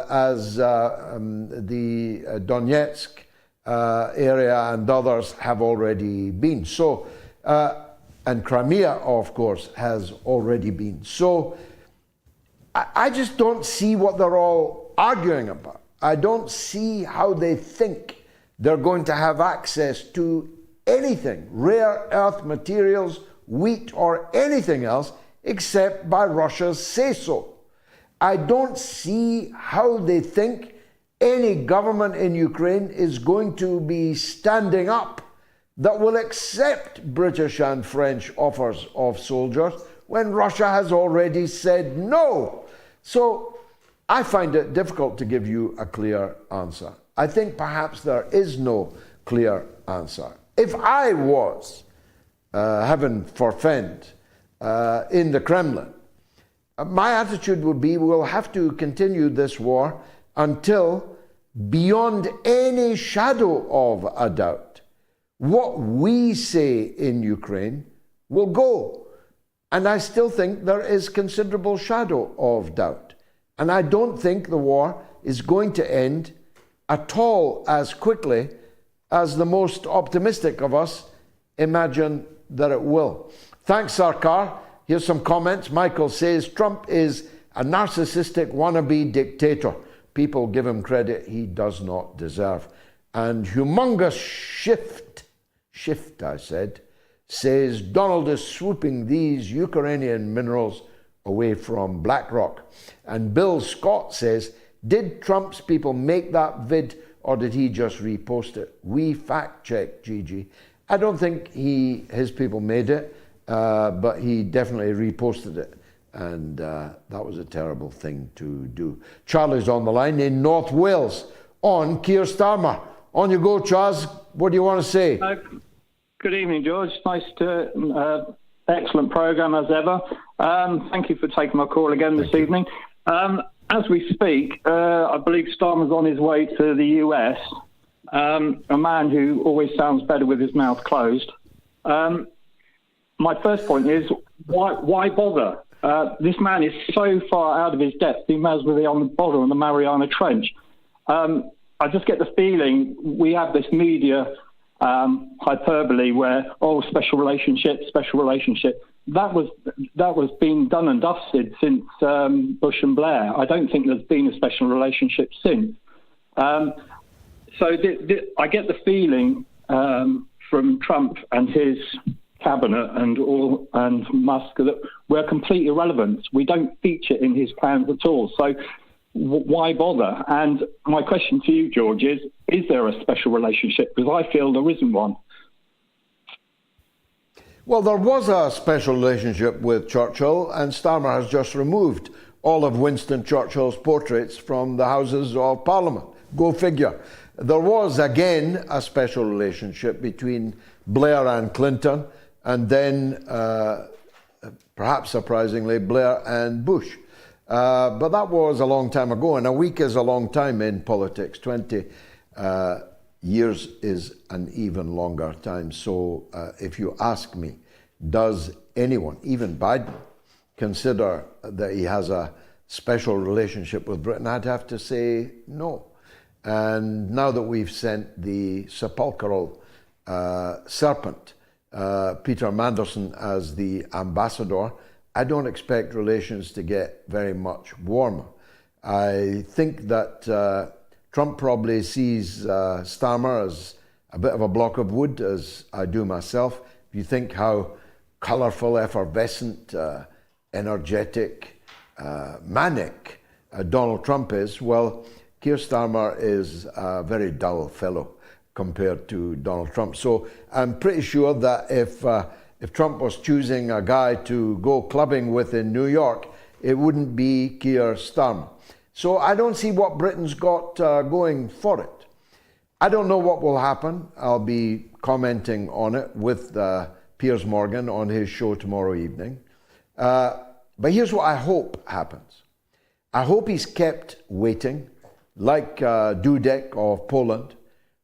as the Donetsk area and others have already been. So, and Crimea, of course, has already been. So, I just don't see what they're all arguing about. I don't see how they think they're going to have access to anything, rare earth materials, wheat, or anything else, except by Russia's say-so. I don't see how they think any government in Ukraine is going to be standing up that will accept British and French offers of soldiers when Russia has already said no. So I find it difficult to give you a clear answer. I think perhaps there is no clear answer. If I was, heaven forfend, in the Kremlin, my attitude would be we'll have to continue this war until, beyond any shadow of a doubt, what we say in Ukraine will go. And I still think there is considerable shadow of doubt. And I don't think the war is going to end at all as quickly as the most optimistic of us imagine that it will. Thanks, Sarkar. Here's some comments. Michael says, Trump is a narcissistic wannabe dictator. People give him credit he does not deserve. And Humongous Shift, I said, says, Donald is swooping these Ukrainian minerals away from BlackRock. And Bill Scott says, did Trump's people make that vid or did he just repost it? We fact check, Gigi. I don't think his people made it, but he definitely reposted it. And that was a terrible thing to do. Charlie's on the line in North Wales on Keir Starmer. On you go, Charles. What do you want to say? Good evening, George. Nice to... excellent program as ever. Thank you for taking my call again this evening. as we speak, I believe Starmer's on his way to the US. A man who always sounds better with his mouth closed. My first point is, why bother? This man is so far out of his depth, he may as well be on the bottom of the Mariana Trench. I just get the feeling we have this media hyperbole where, special relationship. That was being done and dusted since Bush and Blair. I don't think there's been a special relationship since. So I get the feeling from Trump and his cabinet and Musk that we're completely irrelevant. We don't feature in his plans at all. So why bother? And my question to you, George, is there a special relationship? Because I feel there isn't one. Well, there was a special relationship with Churchill, and Starmer has just removed all of Winston Churchill's portraits from the Houses of Parliament. Go figure. There was, again, a special relationship between Blair and Clinton, and then, perhaps surprisingly, Blair and Bush. But that was a long time ago, and a week is a long time in politics. 20 years is an even longer time. So if you ask me, does anyone, even Biden, consider that he has a special relationship with Britain? I'd have to say no. And now that we've sent the sepulchral serpent, Peter Mandelson, as the ambassador, I don't expect relations to get very much warmer. I think that Trump probably sees Starmer as a bit of a block of wood, as I do myself. If you think how colourful, effervescent, energetic, manic Donald Trump is, well, Keir Starmer is a very dull fellow compared to Donald Trump. So I'm pretty sure that if Trump was choosing a guy to go clubbing with in New York, it wouldn't be Keir Starmer. So I don't see what Britain's got going for it. I don't know what will happen. I'll be commenting on it with Piers Morgan on his show tomorrow evening. But here's what I hope happens. I hope he's kept waiting, like Dudek of Poland,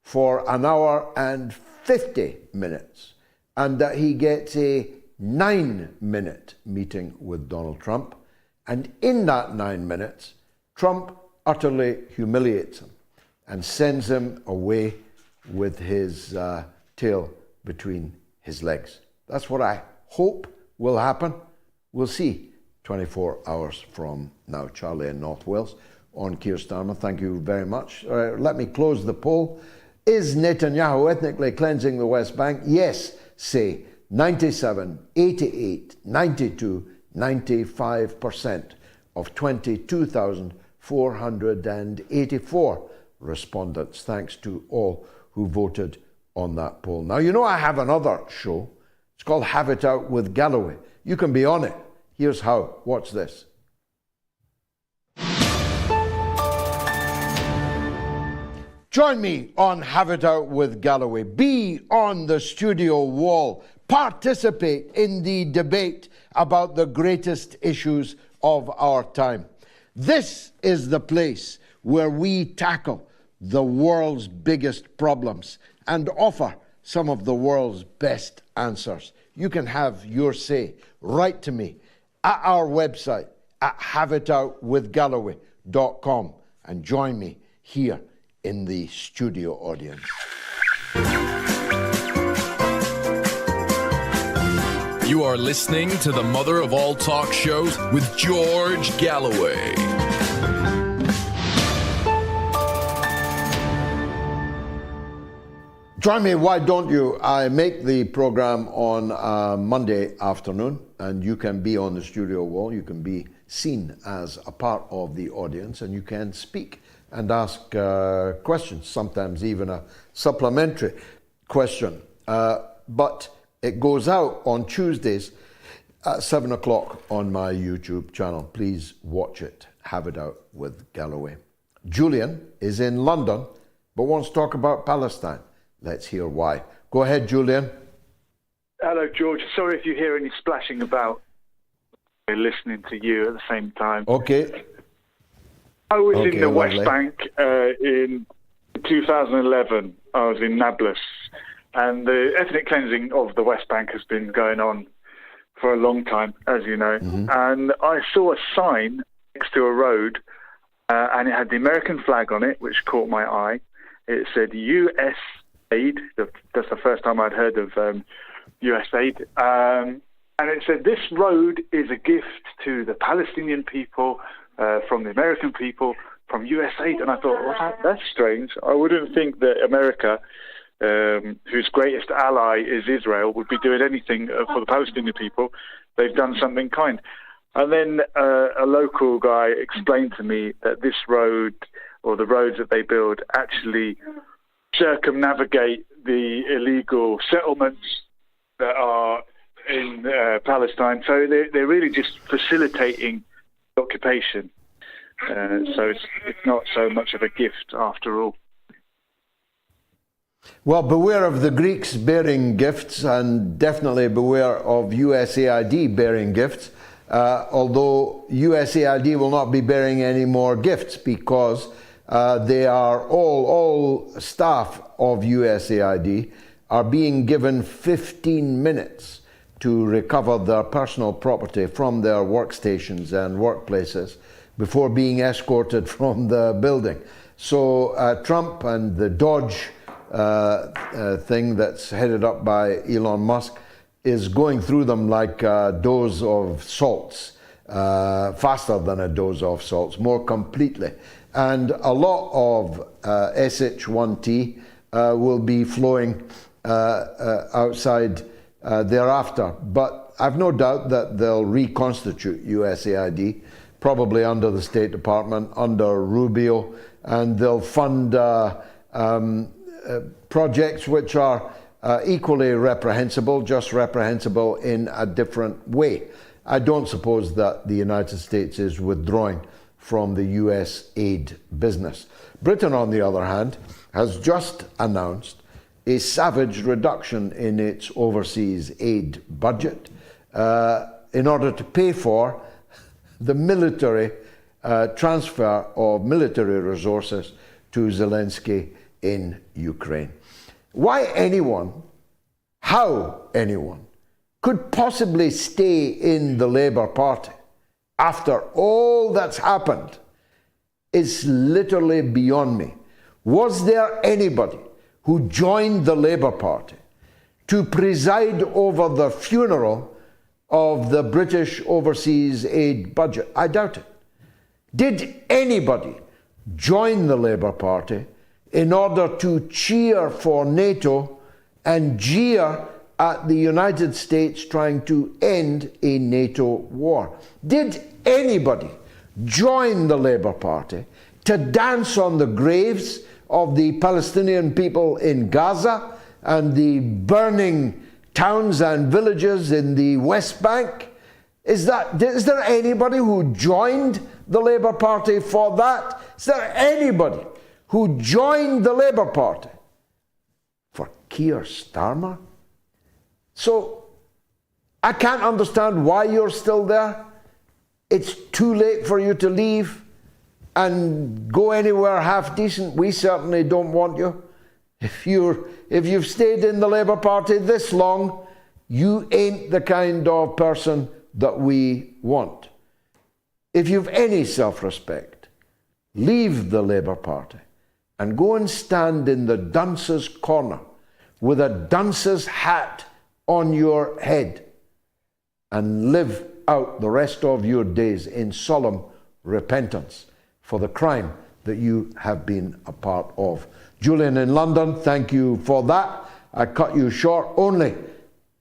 for an hour and 50 minutes, and that he gets a 9-minute meeting with Donald Trump. And in that 9 minutes, Trump utterly humiliates him and sends him away with his tail between his legs. That's what I hope will happen. We'll see 24 hours from now. Charlie in North Wales on Keir Starmer. Thank you very much. Let me close the poll. Is Netanyahu ethnically cleansing the West Bank? Yes, say 97, 88, 92, 95% of 22,484 respondents. Thanks to all who voted on that poll. Now, you know I have another show. It's called Have It Out with Galloway. You can be on it. Here's how. Watch this. Join me on Have It Out with Galloway. Be on the studio wall. Participate in the debate about the greatest issues of our time. This is the place where we tackle the world's biggest problems and offer some of the world's best answers. You can have your say. Write to me at our website at haveitoutwithgalloway.com and join me here in the studio audience. You are listening to the mother of all talk shows with George Galloway. Join me, why don't you? I make the program on Monday afternoon, and you can be on the studio wall. You can be seen as a part of the audience, and you can speak and ask questions, sometimes even a supplementary question. But it goes out on Tuesdays at 7 o'clock on my YouTube channel. Please watch it. Have It Out with Galloway. Julian is in London, but wants to talk about Palestine. Let's hear why. Go ahead, Julian. Hello, George. Sorry if you hear any splashing about listening to you at the same time. Okay. I was Okay, in the West lovely. Bank in 2011. I was in Nablus, and the ethnic cleansing of the West Bank has been going on for a long time, as you know. And I saw a sign next to a road, and it had the American flag on it, which caught my eye. It said U.S. aid. That's the first time I'd heard of U.S. aid. And it said, this road is a gift to the Palestinian people, from the American people, from U.S. aid. And I thought, well, that's strange. I wouldn't think that America, whose greatest ally is Israel, would be doing anything for the Palestinian people. They've done something kind. And then a local guy explained to me that this road, or the roads that they build, actually circumnavigate the illegal settlements that are in Palestine. So they're really just facilitating occupation. So it's not so much of a gift after all. Well, beware of the Greeks bearing gifts, and definitely beware of USAID bearing gifts, although USAID will not be bearing any more gifts because they are all staff of USAID are being given 15 minutes to recover their personal property from their workstations and workplaces before being escorted from the building. So Trump and the Dodge thing that's headed up by Elon Musk is going through them like a dose of salts, faster than a dose of salts, more completely. And a lot of SH1T will be flowing outside thereafter. But I've no doubt that they'll reconstitute USAID, probably under the State Department, under Rubio, and they'll fund projects which are equally reprehensible, just reprehensible in a different way. I don't suppose that the United States is withdrawing from the US aid business. Britain, on the other hand, has just announced a savage reduction in its overseas aid budget in order to pay for the military transfer of military resources to Zelensky in Ukraine. Why anyone, how anyone, could possibly stay in the Labour Party after all that's happened is literally beyond me. Was there anybody who joined the Labour Party to preside over the funeral of the British overseas aid budget? I doubt it. Did anybody join the Labour Party in order to cheer for NATO and jeer at the United States trying to end a NATO war? Did anybody join the Labour Party to dance on the graves of the Palestinian people in Gaza and the burning towns and villages in the West Bank? Is there anybody who joined the Labour Party for that? Is there anybody who joined the Labour Party for Keir Starmer? So I can't understand why you're still there. It's too late for you to leave and go anywhere half decent. We certainly don't want you. If you've stayed in the Labour Party this long, you ain't the kind of person that we want. If you've any self-respect, leave the Labour Party and go and stand in the dunce's corner with a dunce's hat on your head and live out the rest of your days in solemn repentance for the crime that you have been a part of. Julian in London, thank you for that. I cut you short only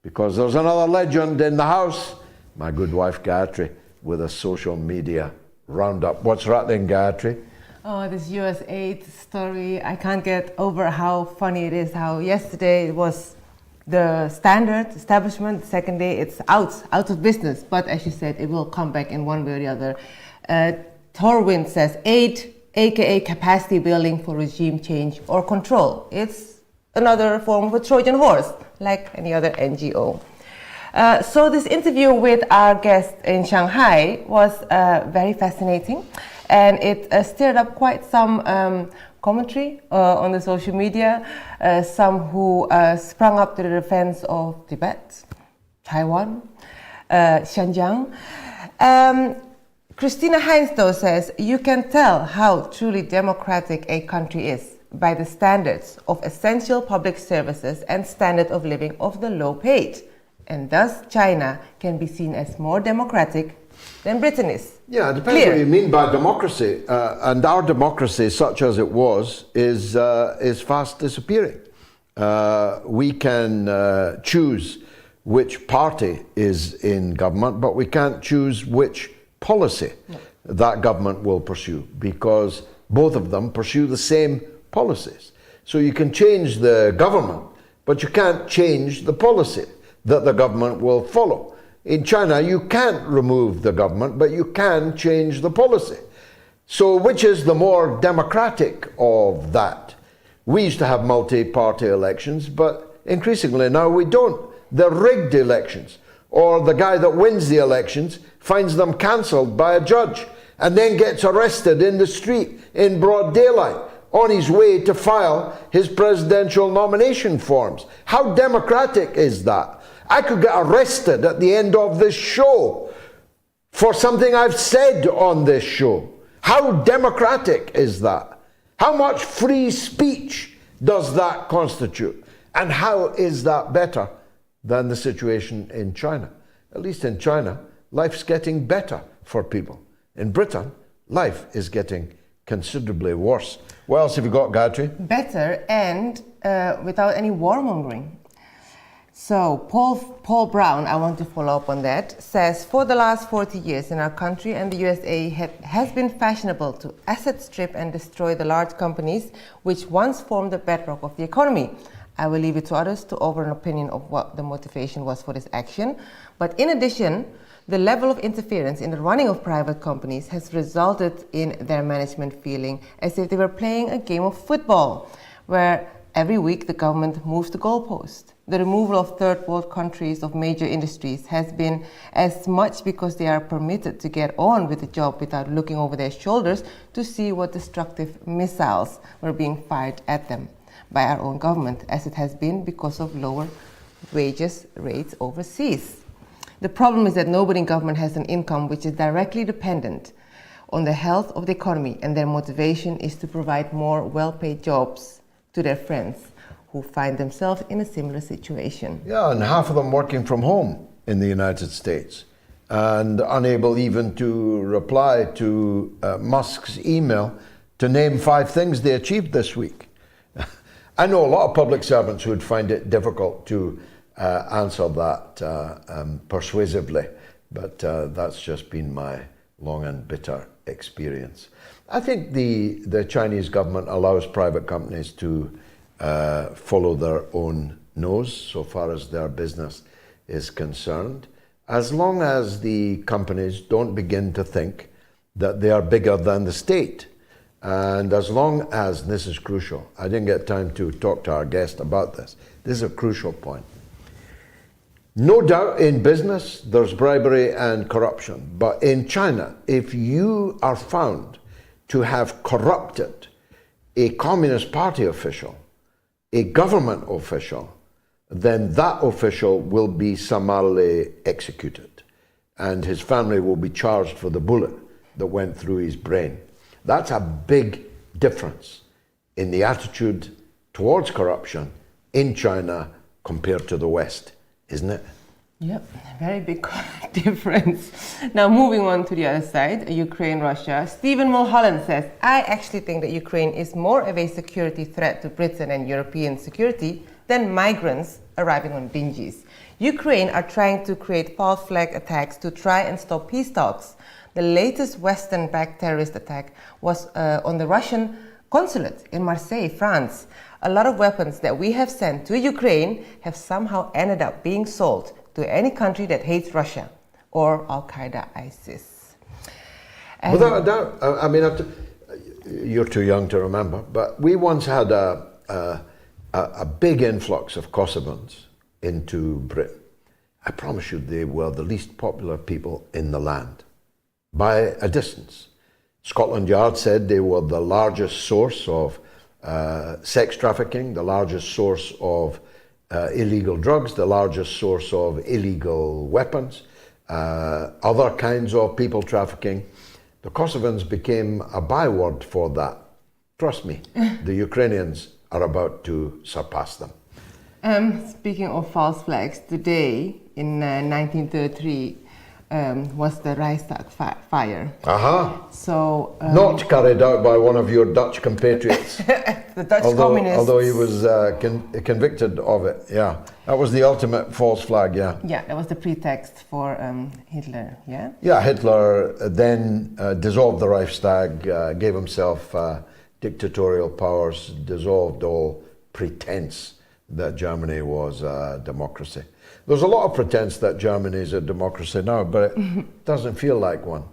because there's another legend in the house, my good wife Gayatri, with a social media roundup. What's rattling, Gayatri? Oh, this US aid story, I can't get over how funny it is, how yesterday it was the Standard establishment, the second day it's out of business. But as you said, it will come back in one way or the other. Torwin says, aid, aka capacity building for regime change or control. It's another form of a Trojan horse, like any other NGO. So this interview with our guest in Shanghai was very fascinating. And it stirred up quite some commentary on the social media, some who sprung up to the defense of Tibet, Taiwan, Xinjiang. Christina Heinz, though, says, you can tell how truly democratic a country is by the standards of essential public services and standard of living of the low paid. And thus, China can be seen as more democratic than Britain is. Yeah, it depends what you mean by democracy. And our democracy, such as it was, is fast disappearing. We can choose which party is in government, but we can't choose which policy that government will pursue, because both of them pursue the same policies. So you can change the government, but you can't change the policy that the government will follow. In China, you can't remove the government, but you can change the policy. So which is the more democratic of that? We used to have multi-party elections, but increasingly now we don't. They're rigged elections, or the guy that wins the elections finds them cancelled by a judge and then gets arrested in the street in broad daylight on his way to file his presidential nomination forms. How democratic is that? I could get arrested at the end of this show for something I've said on this show. How democratic is that? How much free speech does that constitute? And how is that better than the situation in China? At least in China, life's getting better for people. In Britain, life is getting considerably worse. What else have you got, Gayatri? Better and without any warmongering. So Paul Brown, I want to follow up on that, says, for the last 40 years in our country and the USA has been fashionable to asset strip and destroy the large companies which once formed the bedrock of the economy. I will leave it to others to offer an opinion of what the motivation was for this action. But in addition, the level of interference in the running of private companies has resulted in their management feeling as if they were playing a game of football, where every week the government moves the goalpost. The removal of third world countries of major industries has been as much because they are permitted to get on with the job without looking over their shoulders to see what destructive missiles were being fired at them by our own government, as it has been because of lower wages rates overseas. The problem is that nobody in government has an income which is directly dependent on the health of the economy, and their motivation is to provide more well-paid jobs to their friends who find themselves in a similar situation. Yeah, and half of them working from home in the United States and unable even to reply to Musk's email to name 5 things they achieved this week. I know a lot of public servants who would find it difficult to answer that persuasively, but that's just been my long and bitter experience. I think the Chinese government allows private companies to follow their own nose so far as their business is concerned, as long as the companies don't begin to think that they are bigger than the state. And as long as, this is crucial, I didn't get time to talk to our guest about this. This is a crucial point. No doubt in business there's bribery and corruption, but in China, if you are found to have corrupted a Communist Party official, a government official, then that official will be summarily executed and his family will be charged for the bullet that went through his brain. That's a big difference in the attitude towards corruption in China compared to the West, isn't it? Yep, very big difference. Now moving on to the other side, Ukraine, Russia. Stephen Mulholland says, I actually think that Ukraine is more of a security threat to Britain and European security than migrants arriving on dinghies. Ukraine are trying to create false flag attacks to try and stop peace talks. The latest Western-backed terrorist attack was on the Russian consulate in Marseille, France. A lot of weapons that we have sent to Ukraine have somehow ended up being sold to any country that hates Russia or Al-Qaeda, ISIS. Without a doubt. I mean, you're too young to remember, but we once had a big influx of Kosovans into Britain. I promise you they were the least popular people in the land by a distance. Scotland Yard said they were the largest source of sex trafficking, the largest source of illegal drugs, the largest source of illegal weapons, other kinds of people trafficking. The Kosovans became a byword for that. Trust me, the Ukrainians are about to surpass them. Speaking of false flags, today in 1933 was the Reichstag fire. So not carried out by one of your Dutch compatriots. The Dutch communists. Although he was convicted of it, yeah. That was the ultimate false flag, yeah. Yeah, that was the pretext for Hitler, yeah? Yeah, Hitler then dissolved the Reichstag, gave himself dictatorial powers, dissolved all pretense that Germany was a democracy. There's a lot of pretense that Germany is a democracy now, but it doesn't feel like one.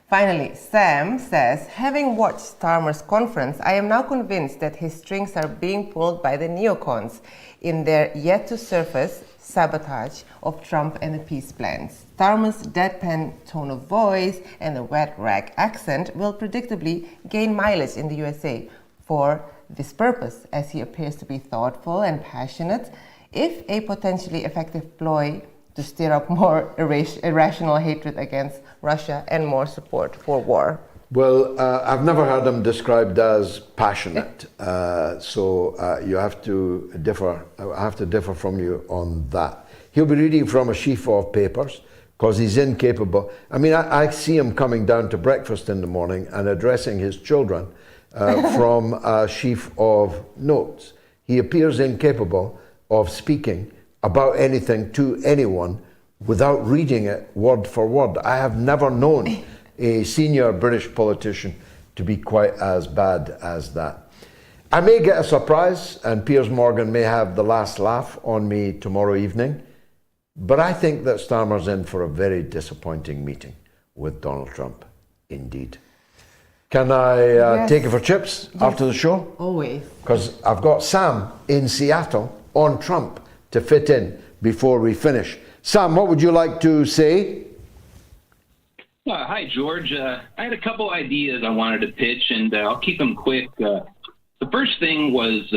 Finally, Sam says, having watched Starmer's conference, I am now convinced that his strings are being pulled by the neocons in their yet-to-surface sabotage of Trump and the peace plans. Starmer's deadpan tone of voice and the wet rag accent will predictably gain mileage in the USA for this purpose, as he appears to be thoughtful and passionate, if a potentially effective ploy to stir up more irrational hatred against Russia and more support for war. Well, I've never heard him described as passionate, so you have to differ. I have to differ from you on that. He'll be reading from a sheaf of papers because he's incapable. I mean, I see him coming down to breakfast in the morning and addressing his children from a sheaf of notes. He appears incapable of speaking about anything to anyone without reading it word for word. I have never known a senior British politician to be quite as bad as that. I may get a surprise, and Piers Morgan may have the last laugh on me tomorrow evening, but I think that Starmer's in for a very disappointing meeting with Donald Trump, indeed. Can I take it for chips after the show? Always. Because I've got Sam in Seattle on Trump to fit in before we finish. Sam, what would you like to say? Hi, George. I had a couple ideas I wanted to pitch, and I'll keep them quick. The first thing was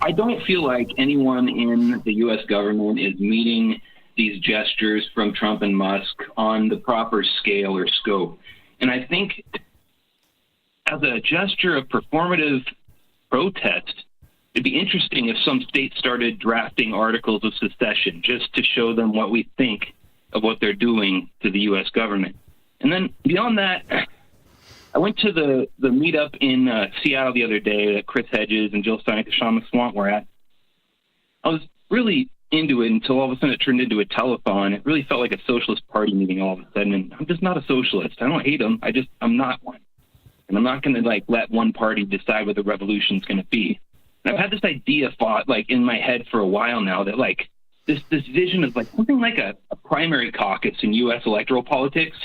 I don't feel like anyone in the U.S. government is meeting these gestures from Trump and Musk on the proper scale or scope. And I think as a gesture of performative protest, it'd be interesting if some states started drafting articles of secession just to show them what we think of what they're doing to the U.S. government. And then beyond that, I went to the meetup in Seattle the other day that Chris Hedges and Jill Stein and Sean Swamp were at. I was really into it until all of a sudden it turned into a telethon. It really felt like a socialist party meeting all of a sudden. And I'm just not a socialist. I don't hate them. I'm not one. And I'm not going to let one party decide what the revolution's going to be. And I've had this idea thought in my head for a while now that this vision of something like a primary caucus in U.S. electoral politics,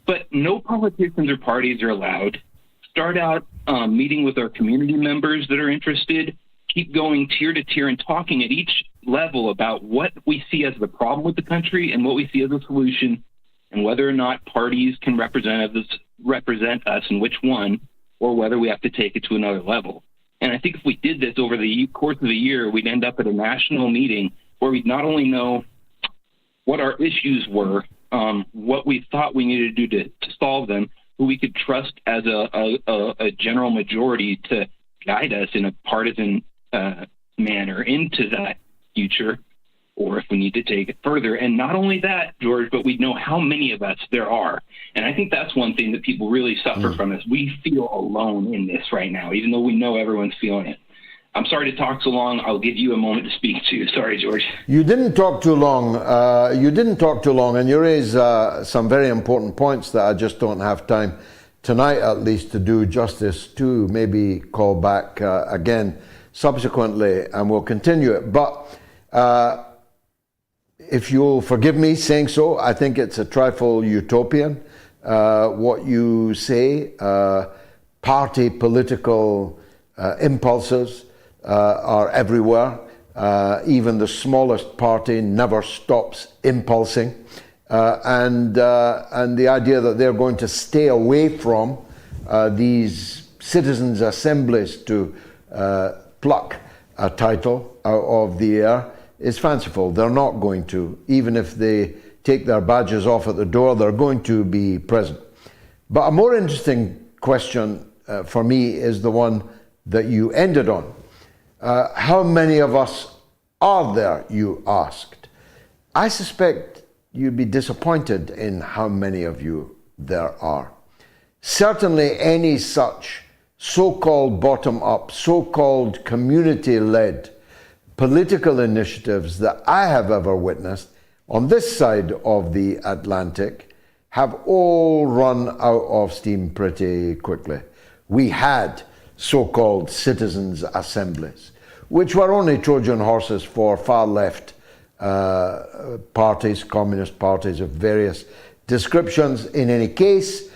but no politicians or parties are allowed. Start out meeting with our community members that are interested, keep going tier to tier and talking at each level about what we see as the problem with the country and what we see as a solution, and whether or not parties can represent us and which one, or whether we have to take it to another level. And I think if we did this over the course of the year, we'd end up at a national meeting where we'd not only know what our issues were, what we thought we needed to do to solve them, who we could trust as a general majority to guide us in a partisan manner into that future, or if we need to take it further. And not only that, George, but we know how many of us there are. And I think that's one thing that people really suffer from is we feel alone in this right now, even though we know everyone's feeling it. I'm sorry to talk so long. I'll give you a moment to speak to. Sorry, George. You didn't talk too long. And you raise some very important points that I just don't have time tonight, at least, to do justice to. Maybe call back again subsequently, and we'll continue it. But if you'll forgive me saying so, I think it's a trifle utopian, what you say. Party political impulses are everywhere. Even the smallest party never stops impulsing. And the idea that they're going to stay away from these citizens' assemblies to pluck a title out of the air is fanciful. They're not going to. Even if they take their badges off at the door, they're going to be present. But a more interesting question for me is the one that you ended on. How many of us are there, you asked? I suspect you'd be disappointed in how many of you there are. Certainly any such so-called bottom-up, so-called community-led political initiatives that I have ever witnessed on this side of the Atlantic have all run out of steam pretty quickly. We had so-called citizens' assemblies, which were only Trojan horses for far-left parties, communist parties of various descriptions in any case,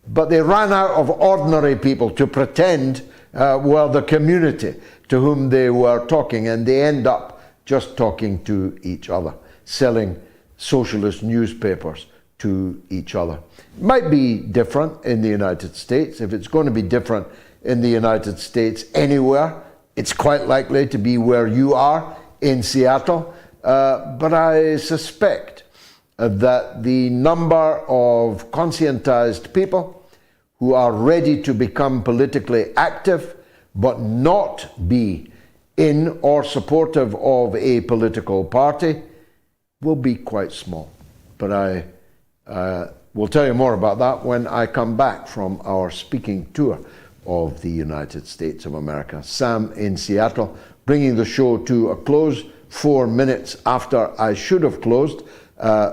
but they ran out of ordinary people to pretend were the community to whom they were talking, and they end up just talking to each other, selling socialist newspapers to each other. It might be different in the United States. If it's going to be different in the United States anywhere, it's quite likely to be where you are in Seattle. But I suspect that the number of conscientized people who are ready to become politically active but not be in or supportive of a political party will be quite small. But I will tell you more about that when I come back from our speaking tour of the United States of America. Sam in Seattle, bringing the show to a close 4 minutes after I should have closed.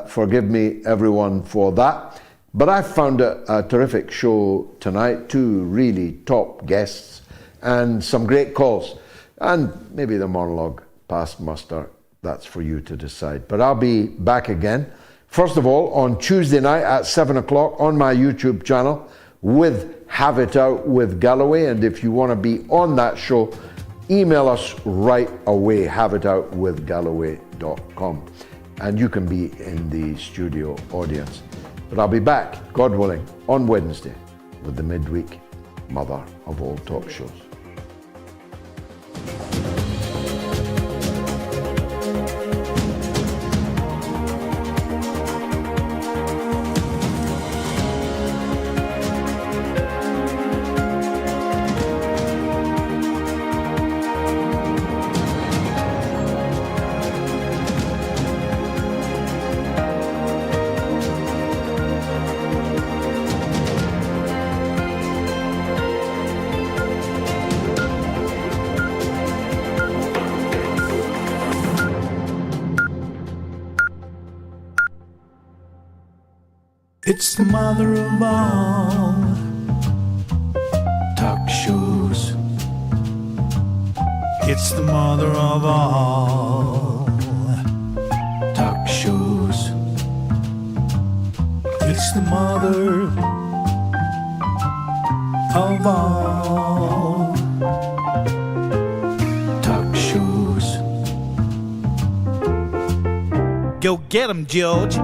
Forgive me, everyone, for that. But I found it a terrific show tonight. 2 really top guests and some great calls. And maybe the monologue passed muster. That's for you to decide. But I'll be back again. First of all, on Tuesday night at 7 o'clock on my YouTube channel with Have It Out with Galloway. And if you want to be on that show, email us right away, haveitoutwithgalloway.com. And you can be in the studio audience. But I'll be back, God willing, on Wednesday with the midweek mother of all talk shows. It's the mother of all talk shows. It's the mother of all talk shows. It's the mother of all talk shows. Go get 'em, George.